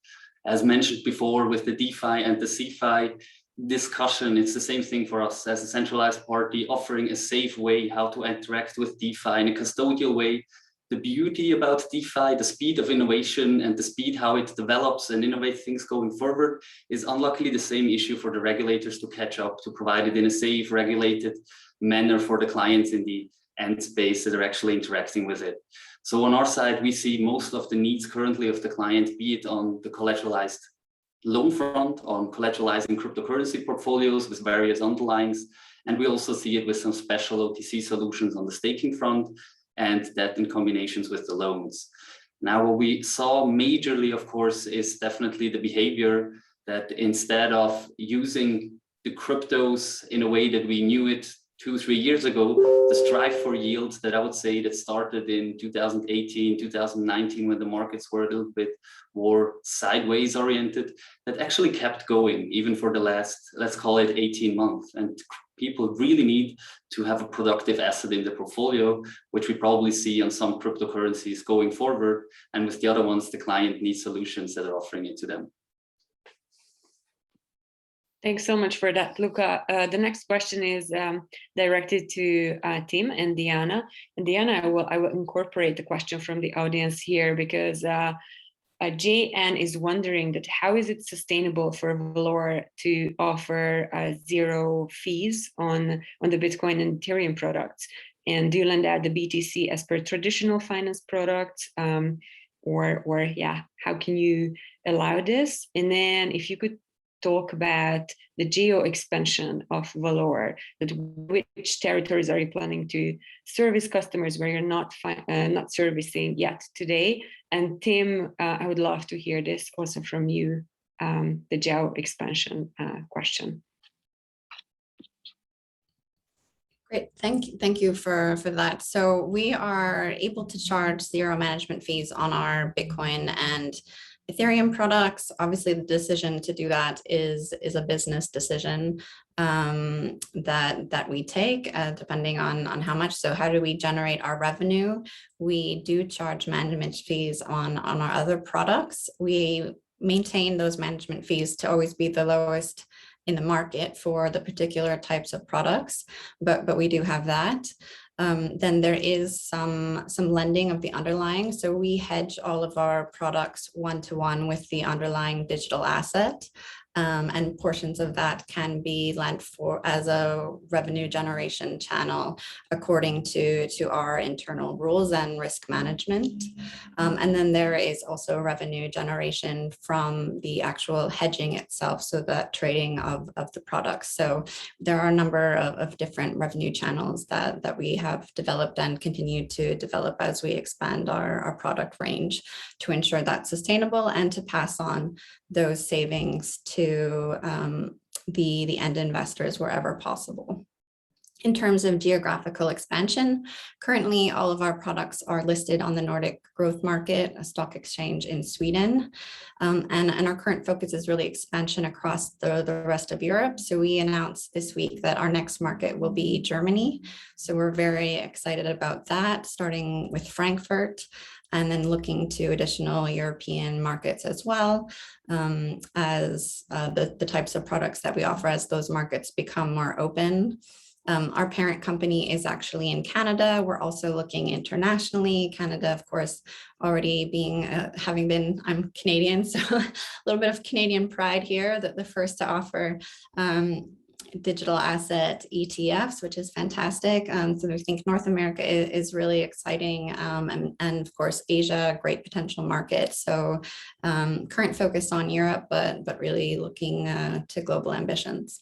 as mentioned before, with the DeFi and the CeFi discussion, it's the same thing for us as a centralized party, offering a safe way how to interact with DeFi in a custodial way. The beauty about DeFi, the speed of innovation and the speed how it develops and innovates things going forward is unluckily the same issue for the regulators to catch up, to provide it in a safe, regulated manner for the clients in the end space that are actually interacting with it. So on our side, we see most of the needs currently of the client, be it on the collateralized loan front, on collateralizing cryptocurrency portfolios with various underlyings. And we also see it with some special OTC solutions on the staking front, and that in combinations with the loans. Now, what we saw majorly, of course, is definitely the behavior that instead of using the cryptos in a way that we knew it 2-3 years ago, the strive for yield that I would say that started in 2018, 2019, when the markets were a little bit more sideways oriented, that actually kept going even for the last, let's call it 18 months. And people really need to have a productive asset in the portfolio, which we probably see on some cryptocurrencies going forward. And with the other ones, the client needs solutions that are offering it to them. Thanks so much for that, Luca. The next question is directed to Tim and Diana. And Diana, I will incorporate the question from the audience here, because JN is wondering that how is it sustainable for Valor to offer zero fees on the Bitcoin and Ethereum products? And do you lend out the BTC as per traditional finance products? Or yeah, how can you allow this? And then if you could talk about the geo expansion of Valor, that which territories are you planning to service customers where you're not servicing yet today? And Tim, I would love to hear this also from you, the geo expansion question. Great, thank you for that. So we are able to charge zero management fees on our Bitcoin and Ethereum products. Obviously, the decision to do that is a business decision that we take depending on how much. So how do we generate our revenue? We do charge management fees on our other products. We maintain those management fees to always be the lowest in the market for the particular types of products, but we do have that. Then there is some lending of the underlying. So we hedge all of our products one-to-one with the underlying digital asset. And portions of that can be lent for as a revenue generation channel according to our internal rules and risk management. And then there is also revenue generation from the actual hedging itself, so that trading of the products. So there are a number of different revenue channels that we have developed and continue to develop as we expand our product range to ensure that's sustainable and to pass on those savings to the end investors wherever possible. In terms of geographical expansion, currently all of our products are listed on the Nordic Growth Market, a stock exchange in Sweden. And our current focus is really expansion across the rest of Europe. So we announced this week that our next market will be Germany. So we're very excited about that, starting with Frankfurt, and then looking to additional European markets as well, as the types of products that we offer as those markets become more open. Our parent company is actually in Canada. We're also looking internationally. Canada, of course, already being, having been, I'm Canadian, so a little bit of Canadian pride here, that the first to offer digital asset ETFs, which is fantastic. So we think North America is really exciting, and of course Asia, great potential market. So current focus on Europe, but really looking to global ambitions.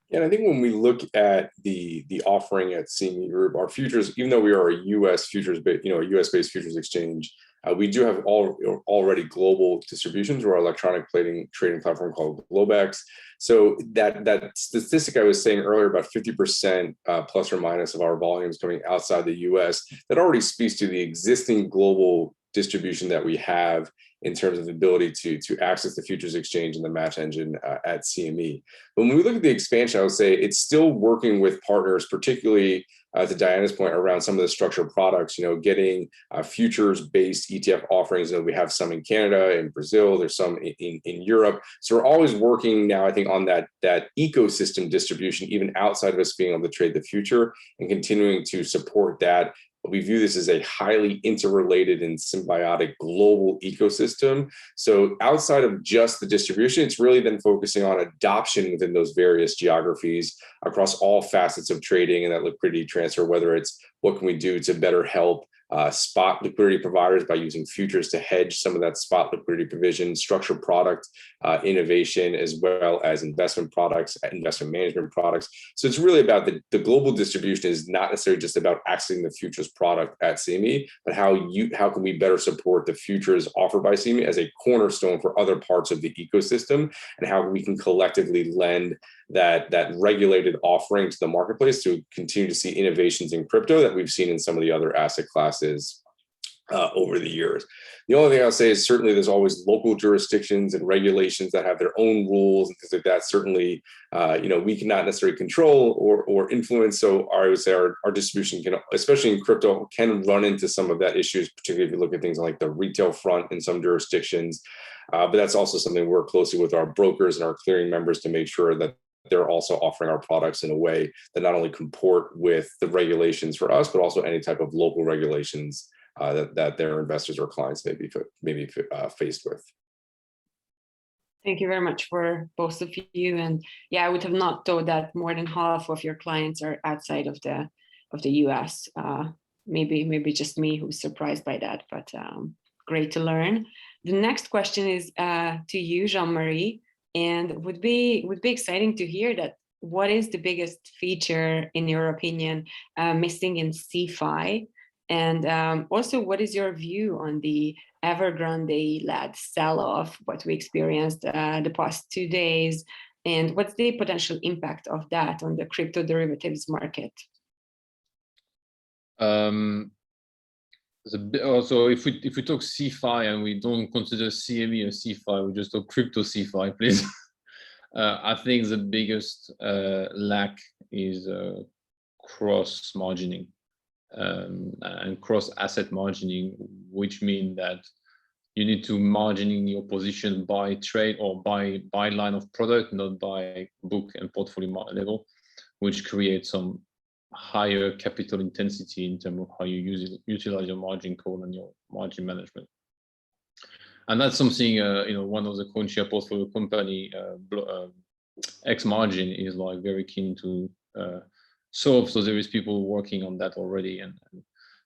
Yeah, and I think when we look at the offering at CME Group, our futures, even though we are a U.S. futures, a U.S.-based futures exchange, we do have already global distributions through our electronic trading platform called Globex. So that statistic I was saying earlier, about 50% plus or minus of our volumes coming outside the U.S., that already speaks to the existing global distribution that we have in terms of the ability to access the futures exchange and the match engine at CME. But when we look at the expansion, I would say it's still working with partners, particularly to Diana's point around some of the structured products, getting futures-based ETF offerings. We have some in Canada and Brazil, there's some in Europe. So we're always working now, I think, on that ecosystem distribution, even outside of us being able to trade the future, and continuing to support that. We view this as a highly interrelated and symbiotic global ecosystem. So outside of just the distribution, it's really then focusing on adoption within those various geographies across all facets of trading and that liquidity transfer, whether it's what can we do to better help spot liquidity providers by using futures to hedge some of that spot liquidity provision, structured product innovation, as well as investment products, investment management products. So it's really about the global distribution is not necessarily just about accessing the futures product at CME, but how can we better support the futures offered by CME as a cornerstone for other parts of the ecosystem, and how we can collectively lend that regulated offering to the marketplace to continue to see innovations in crypto that we've seen in some of the other asset classes over the years. The only thing I'll say is certainly there's always local jurisdictions and regulations that have their own rules and things like that. Certainly, we cannot necessarily control or influence. So I would say our distribution can, especially in crypto, can run into some of that issues, particularly if you look at things like the retail front in some jurisdictions. But that's also something we work closely with our brokers and our clearing members to make sure that they're also offering our products in a way that not only comport with the regulations for us, but also any type of local regulations that their investors or clients may be faced with. Thank you very much for both of you. And yeah, I would have not thought that more than half of your clients are outside of the US. Maybe just me who's surprised by that, but great to learn. The next question is to you, Jean-Marie. And would be exciting to hear that. What is the biggest feature, in your opinion, missing in CeFi? And also, what is your view on the Evergrande-led sell-off, what we experienced the past 2 days, and what's the potential impact of that on the crypto derivatives market? Also, if we talk CeFi and we don't consider CME a CeFi, we just talk crypto CeFi, please. I think the biggest lack is cross margining and cross asset margining, which means that you need to margining your position by trade or by line of product, not by book and portfolio level, which creates some higher capital intensity in terms of how you utilize your margin call and your margin management. And that's something, one of the CoinShare portfolio company, X Margin, is like very keen to solve. So there is people working on that already, and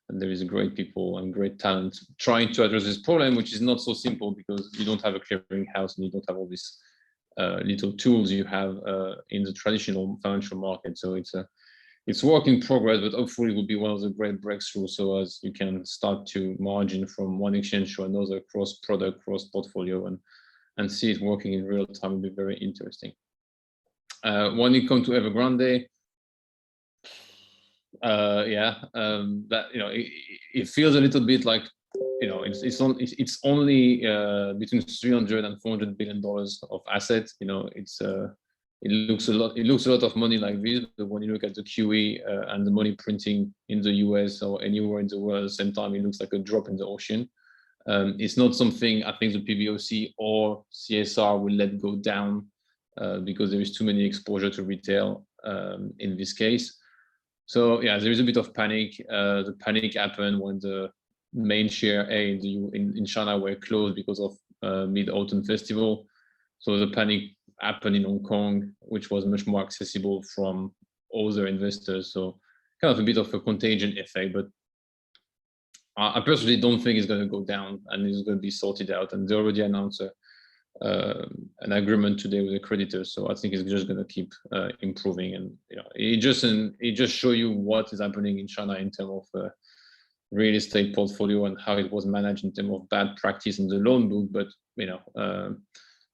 there is great people and great talent trying to address this problem, which is not so simple because you don't have a clearing house and you don't have all these little tools you have in the traditional financial market. So it's work in progress, but hopefully it will be one of the great breakthroughs, so as you can start to margin from one exchange to another, cross product, cross portfolio, and see it working in real time will be very interesting. When it comes to Evergrande, that it feels a little bit like it's only between $300 and $400 billion of assets. It looks a lot of money like this, but when you look at the QE and the money printing in the US or anywhere in the world at the same time, it looks like a drop in the ocean. It's not something I think the PBOC or CSR will let go down because there is too many exposure to retail in this case. So yeah, there is a bit of panic. The panic happened when the main share A in China were closed because of Mid-Autumn Festival. So the panic happened in Hong Kong, which was much more accessible from other investors. So kind of a bit of a contagion effect, but I personally don't think it's going to go down and it's going to be sorted out. And they already announced an agreement today with the creditors. So I think it's just going to keep improving. And it just shows you what is happening in China in terms of real estate portfolio and how it was managed in terms of bad practice in the loan book. But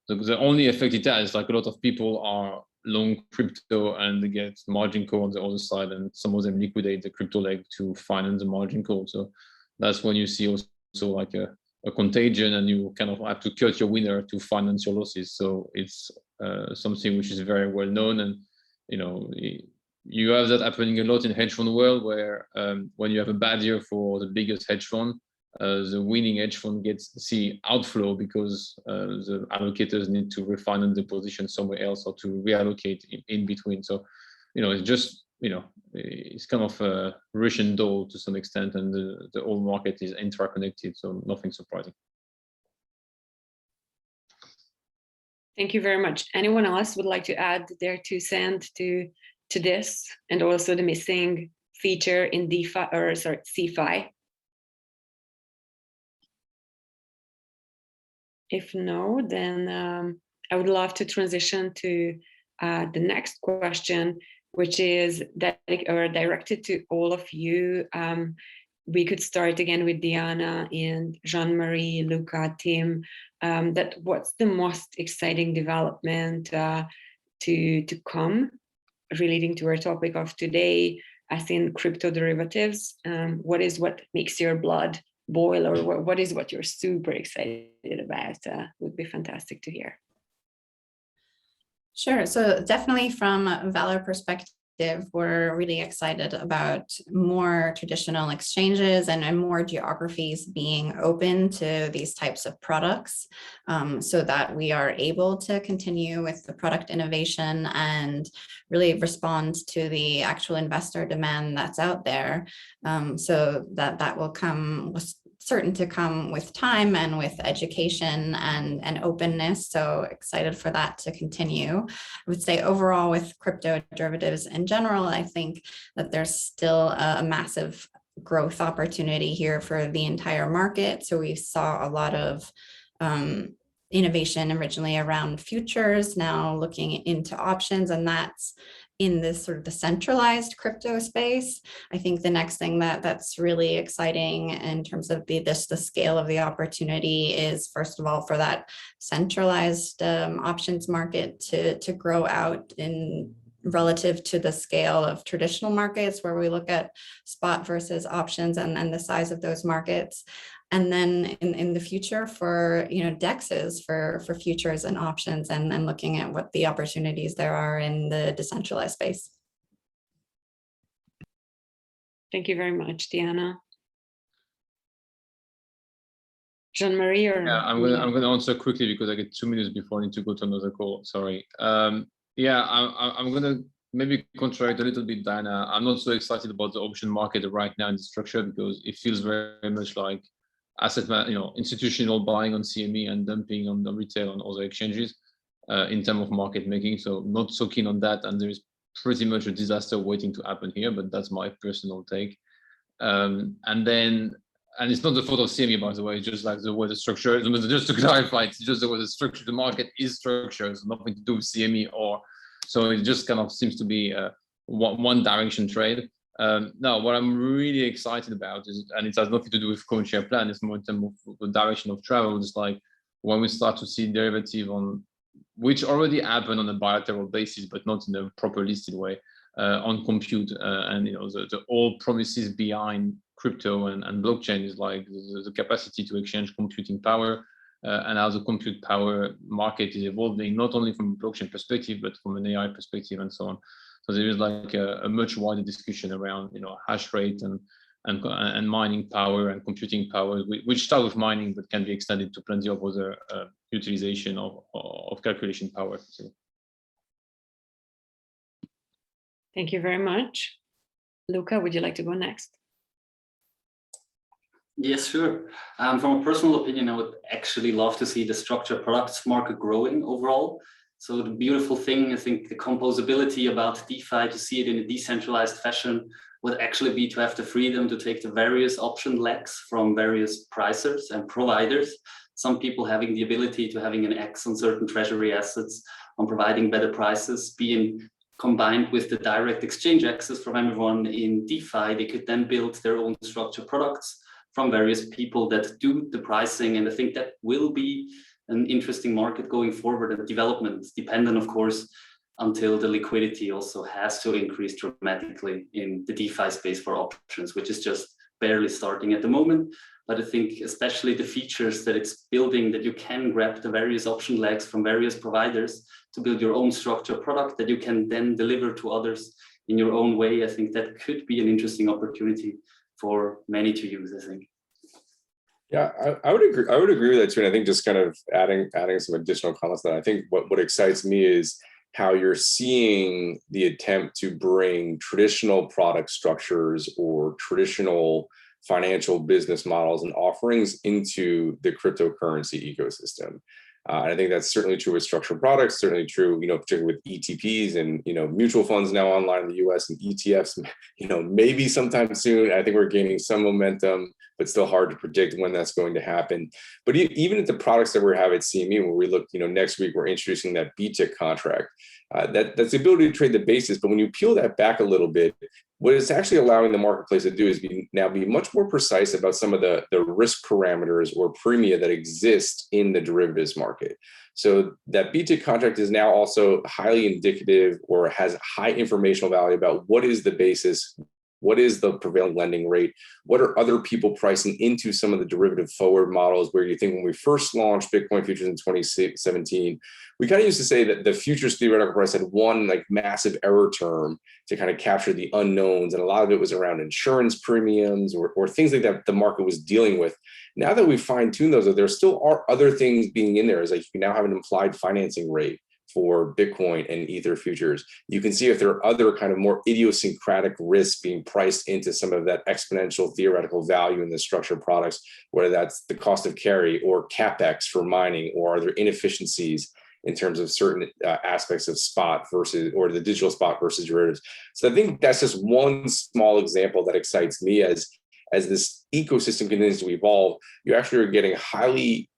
the only effect it has, like a lot of people are long crypto and they get margin call on the other side, and some of them liquidate the crypto leg to finance the margin call. So that's when you see also like a a contagion, and you kind of have to cut your winner to finance your losses. So it's something which is very well known, and you have that happening a lot in hedge fund world, where when you have a bad year for the biggest hedge fund, the winning hedge fund gets outflow because the allocators need to refinance the position somewhere else or to reallocate in between. So, it's just, it's kind of a Russian doll to some extent, and the whole market is interconnected, so nothing surprising. Thank you very much. Anyone else would like to add their 2 cents to this, and also the missing feature in DeFi, or sorry, CeFi? If no, then I would love to transition to the next question, which is directed to all of you. We could start again with Diana and Jean-Marie, Luca, Tim. That what's the most exciting development to come relating to our topic of today, as in crypto derivatives? What makes your blood boil, or what is what you're super excited about? Would be fantastic to hear. Sure. So definitely from a Valor perspective, we're really excited about more traditional exchanges and more geographies being open to these types of products, so that we are able to continue with the product innovation and really respond to the actual investor demand that's out there. So that will come, certain to come with time and with education and openness. So excited for that to continue. I would say overall with crypto derivatives in general, I think that there's still a massive growth opportunity here for the entire market. So we saw a lot of innovation originally around futures, now looking into options, and that's in this sort of the centralized crypto space. I think the next thing that's really exciting in terms of the scale of the opportunity is, first of all, for that centralized options market to grow out in relative to the scale of traditional markets, where we look at spot versus options and the size of those markets. And then in the future for DEXs for futures and options, and looking at what the opportunities there are in the decentralized space. Thank you very much, Diana. Jean-Marie, or I'm gonna answer quickly because I get 2 minutes before I need to go to another call. Sorry. I'm gonna maybe contradict a little bit, Diana. I'm not so excited about the option market right now in the structure, because it feels very much like institutional buying on CME and dumping on the retail and other exchanges in terms of market making. So not so keen on that, and there is pretty much a disaster waiting to happen here, but that's my personal take. And it's not the fault of CME, by the way, it's just like the way the structure, just to clarify, it's just the way the structure, the market is structured. It's nothing to do with CME, so it just kind of seems to be a one direction trade. Now, what I'm really excited about is, and it has nothing to do with CoinShare plan, it's more in terms of the direction of travel. It's like when we start to see derivative on, which already happen on a bilateral basis, but not in a proper listed way, on compute, and the all promises behind crypto and blockchain is like the capacity to exchange computing power, and how the compute power market is evolving, not only from a blockchain perspective, but from an AI perspective and so on. So there is like a much wider discussion around hash rate and mining power and computing power, which start with mining but can be extended to plenty of other utilization of calculation power. So. Thank you very much. Luca, would you like to go next? Yes, sure. From a personal opinion, I would actually love to see the structured products market growing overall. So the beautiful thing, I think, the composability about DeFi, to see it in a decentralized fashion, would actually be to have the freedom to take the various option legs from various pricers and providers. Some people having the ability to having an X on certain treasury assets, on providing better prices, being combined with the direct exchange access from everyone in DeFi, they could then build their own structured products from various people that do the pricing. And I think that will be an interesting market going forward, and development dependent, of course, until the liquidity also has to increase dramatically in the DeFi space for options, which is just barely starting at the moment. but I think especially the features that it's building, that you can grab the various option legs from various providers to build your own structured product that you can then deliver to others in your own way. I think that could be an interesting opportunity for many to use, I think. Yeah, I would agree. I would agree with that too. And I think just kind of adding some additional comments that I think what excites me is how you're seeing the attempt to bring traditional product structures or traditional financial business models and offerings into the cryptocurrency ecosystem. And I think that's certainly true with structured products, certainly true, particularly with ETPs and, mutual funds now online in the US and ETFs, maybe sometime soon. I think we're gaining some momentum, but still hard to predict when that's going to happen. But even at the products that we have at CME, where we look, next week, we're introducing that BTIC contract. That's the ability to trade the basis. But when you peel that back a little bit, what it's actually allowing the marketplace to do is be much more precise about some of the risk parameters or premia that exist in the derivatives market. So that BTIC contract is now also highly indicative or has high informational value about what is the basis, what is the prevailing lending rate, what are other people pricing into some of the derivative forward models, where you think when we first launched Bitcoin futures in 2017, we kind of used to say that the futures theoretical price had one massive error term to kind of capture the unknowns. And a lot of it was around insurance premiums or things like that the market was dealing with. Now that we've fine-tuned those, there still are other things being in there. Is you can now have an implied financing rate for Bitcoin and Ether futures. You can see if there are other kind of more idiosyncratic risks being priced into some of that exponential theoretical value in the structured products, whether that's the cost of carry or CapEx for mining, or are there inefficiencies in terms of certain aspects of spot versus, or the digital spot versus derivatives. So I think that's just one small example that excites me as this ecosystem continues to evolve. You actually are getting highly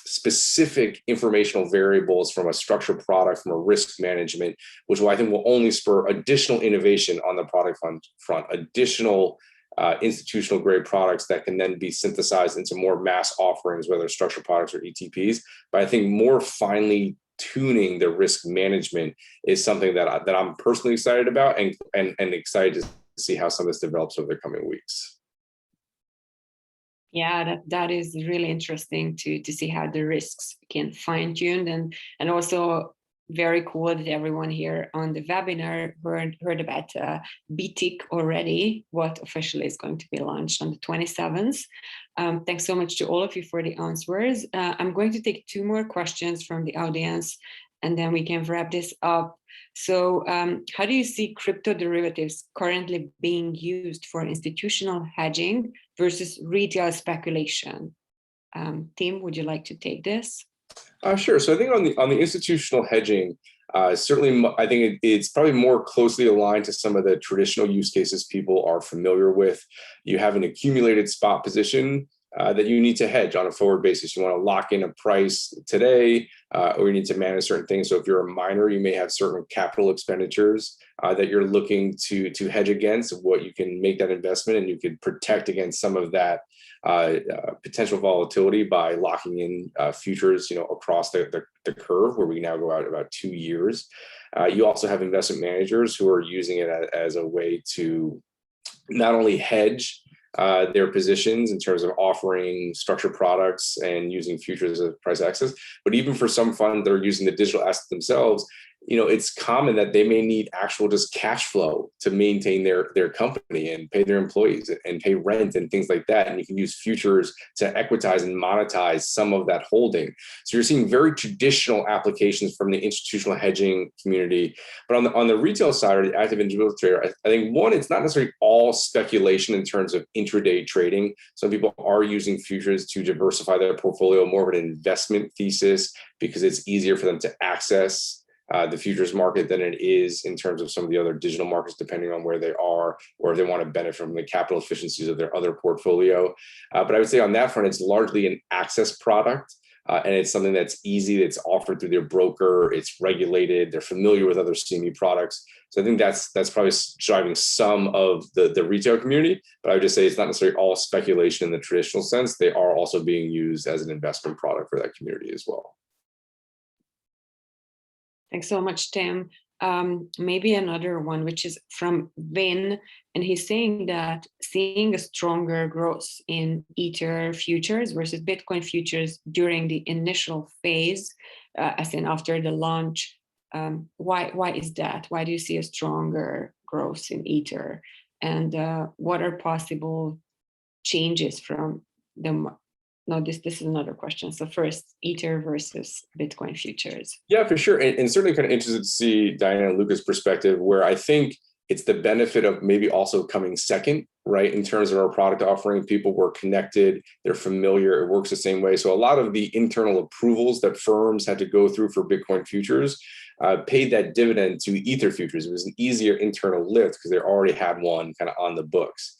specific informational variables from a structured product, from a risk management, which I think will only spur additional innovation on the product front, additional institutional grade products that can then be synthesized into more mass offerings, whether structured products or ETPs. But I think more finely tuning the risk management is something that I'm personally excited about and excited to see how some of this develops over the coming weeks. Yeah, that is really interesting to see how the risks can fine-tune, and also very cool that everyone here on the webinar heard about BTIC already, what officially is going to be launched on the 27th. Thanks so much to all of you for the answers. I'm going to take 2 more questions from the audience, and then we can wrap this up. So how do you see crypto derivatives currently being used for institutional hedging versus retail speculation? Tim, would you like to take this? Sure. So I think on the institutional hedging, certainly I think it's probably more closely aligned to some of the traditional use cases people are familiar with. You have an accumulated spot position that you need to hedge on a forward basis. You want to lock in a price today, or you need to manage certain things. So if you're a miner, you may have certain capital expenditures that you're looking to hedge against, what you can make that investment, and you can protect against some of that potential volatility by locking in futures, across the curve, where we now go out about 2 years. You also have investment managers who are using it as a way to not only hedge their positions in terms of offering structured products and using futures as price access, but even for some funds that are using the digital assets themselves, it's common that they may need actual just cash flow to maintain their company and pay their employees and pay rent and things like that. And you can use futures to equitize and monetize some of that holding. So you're seeing very traditional applications from the institutional hedging community. But on the retail side, or the active individual trader, I think one, it's not necessarily all speculation in terms of intraday trading. Some people are using futures to diversify their portfolio, more of an investment thesis, because it's easier for them to access the futures market than it is in terms of some of the other digital markets, depending on where they are, or if they want to benefit from the capital efficiencies of their other portfolio. But I would say on that front, it's largely an access product. And it's something that's easy, that's offered through their broker, it's regulated, they're familiar with other CME products. So I think that's probably driving some of the retail community, but I would just say it's not necessarily all speculation in the traditional sense. They are also being used as an investment product for that community as well. Thanks so much, Tim. maybe another one, which is from Vin, and he's saying that seeing a stronger growth in Ether futures versus Bitcoin futures during the initial phase, as in after the launch. Why is that? Why do you see a stronger growth in Ether? And what are possible changes from the? No, this is another question. So first, Ether versus Bitcoin futures. Yeah, for sure. And certainly kind of interested to see Diana and Luca's perspective, where I think it's the benefit of maybe also coming second, right? In terms of our product offering, people were connected, they're familiar, it works the same way. So a lot of the internal approvals that firms had to go through for Bitcoin futures paid that dividend to Ether futures. It was an easier internal lift because they already had one kind of on the books,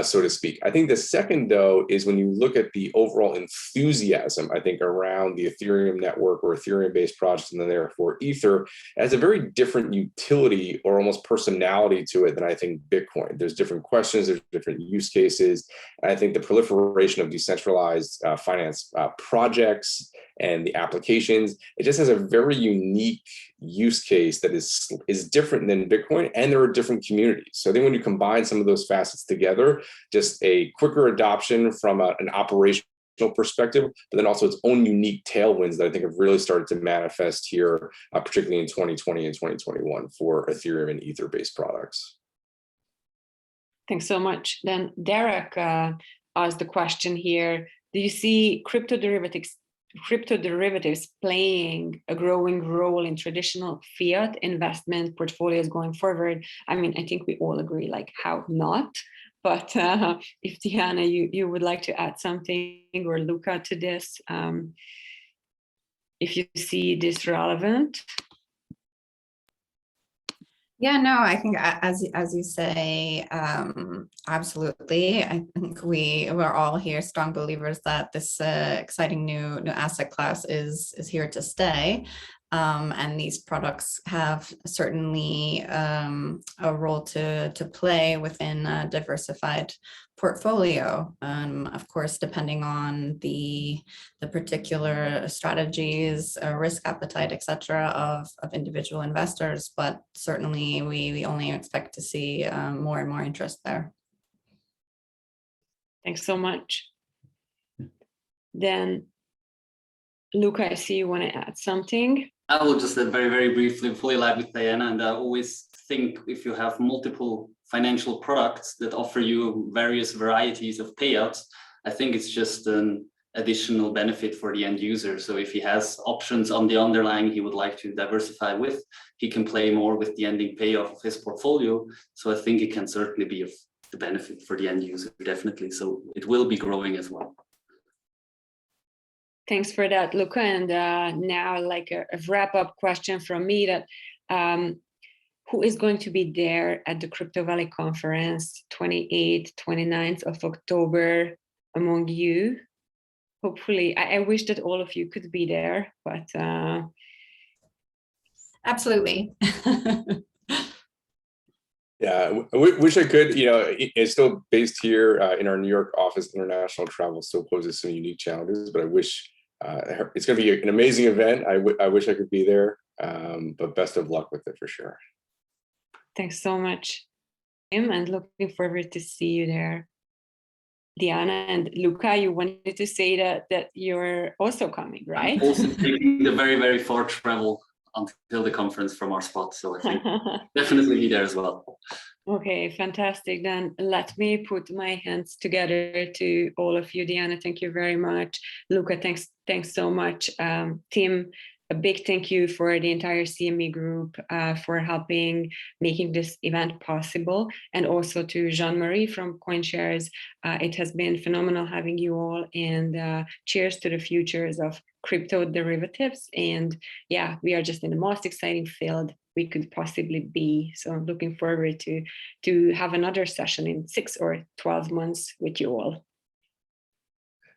so to speak. I think the second, though, is when you look at the overall enthusiasm, I think, around the Ethereum network or Ethereum-based projects, and then therefore Ether, it has a very different utility or almost personality to it than I think Bitcoin. There's different questions, there's different use cases. And I think the proliferation of decentralized finance projects and the applications, it just has a very unique use case that is different than Bitcoin, and there are different communities. So I think when you combine some of those facets together, just a quicker adoption from an operational perspective, but then also its own unique tailwinds that I think have really started to manifest here, particularly in 2020 and 2021 for Ethereum and Ether-based products. Thanks so much. Then Derek asked the question here: do you see crypto derivatives playing a growing role in traditional fiat investment portfolios going forward? I mean, I think we all agree, like, how not? But if Diana, you would like to add something, or Luca, to this, if you see this relevant. Yeah, no, I think as you say, absolutely. I think we're all here strong believers that this exciting new asset class is here to stay. And these products have certainly a role to play within a diversified portfolio. Of course, depending on the particular strategies, risk appetite, etc., of individual investors, but certainly we only expect to see more and more interest there. Thanks so much. Then, Luca, I see you want to add something. I will just very, very briefly, fully aligned with Diana, and I always think if you have multiple financial products that offer you various varieties of payouts, I think it's just an additional benefit for the end user. So if he has options on the underlying he would like to diversify with, he can play more with the ending payoff of his portfolio. So I think it can certainly be of the benefit for the end user, definitely. So it will be growing as well. Thanks for that, Luca. And now, like a wrap-up question from me, that who is going to be there at the Crypto Valley conference 28th, 29th of October among you? Hopefully, I wish that all of you could be there, but absolutely. Yeah, I wish I could. You know, it's still based here in our New York office. International travel still poses some unique challenges, but I wish it's going to be an amazing event. I wish I could be there, but best of luck with it for sure. Thanks so much, Tim, and looking forward to see you there. Diana and Luca, you wanted to say that you're also coming, right? I'm also taking the very, very far travel until the conference from our spot, so I think definitely be there as well. Okay, fantastic. Then let me put my hands together to all of you. Diana, thank you very much. Luca, thanks so much. Tim, a big thank you for the entire CME Group for helping making this event possible, and also to Jean-Marie from CoinShares. It has been phenomenal having you all, and cheers to the futures of crypto derivatives. And yeah, we are just in the most exciting field we could possibly be. So I'm looking forward to have another session in 6 or 12 months with you all.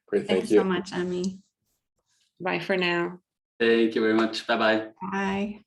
Great, Thanks so much, Emmy. Bye for now. Thank you very much. Bye-bye. Bye.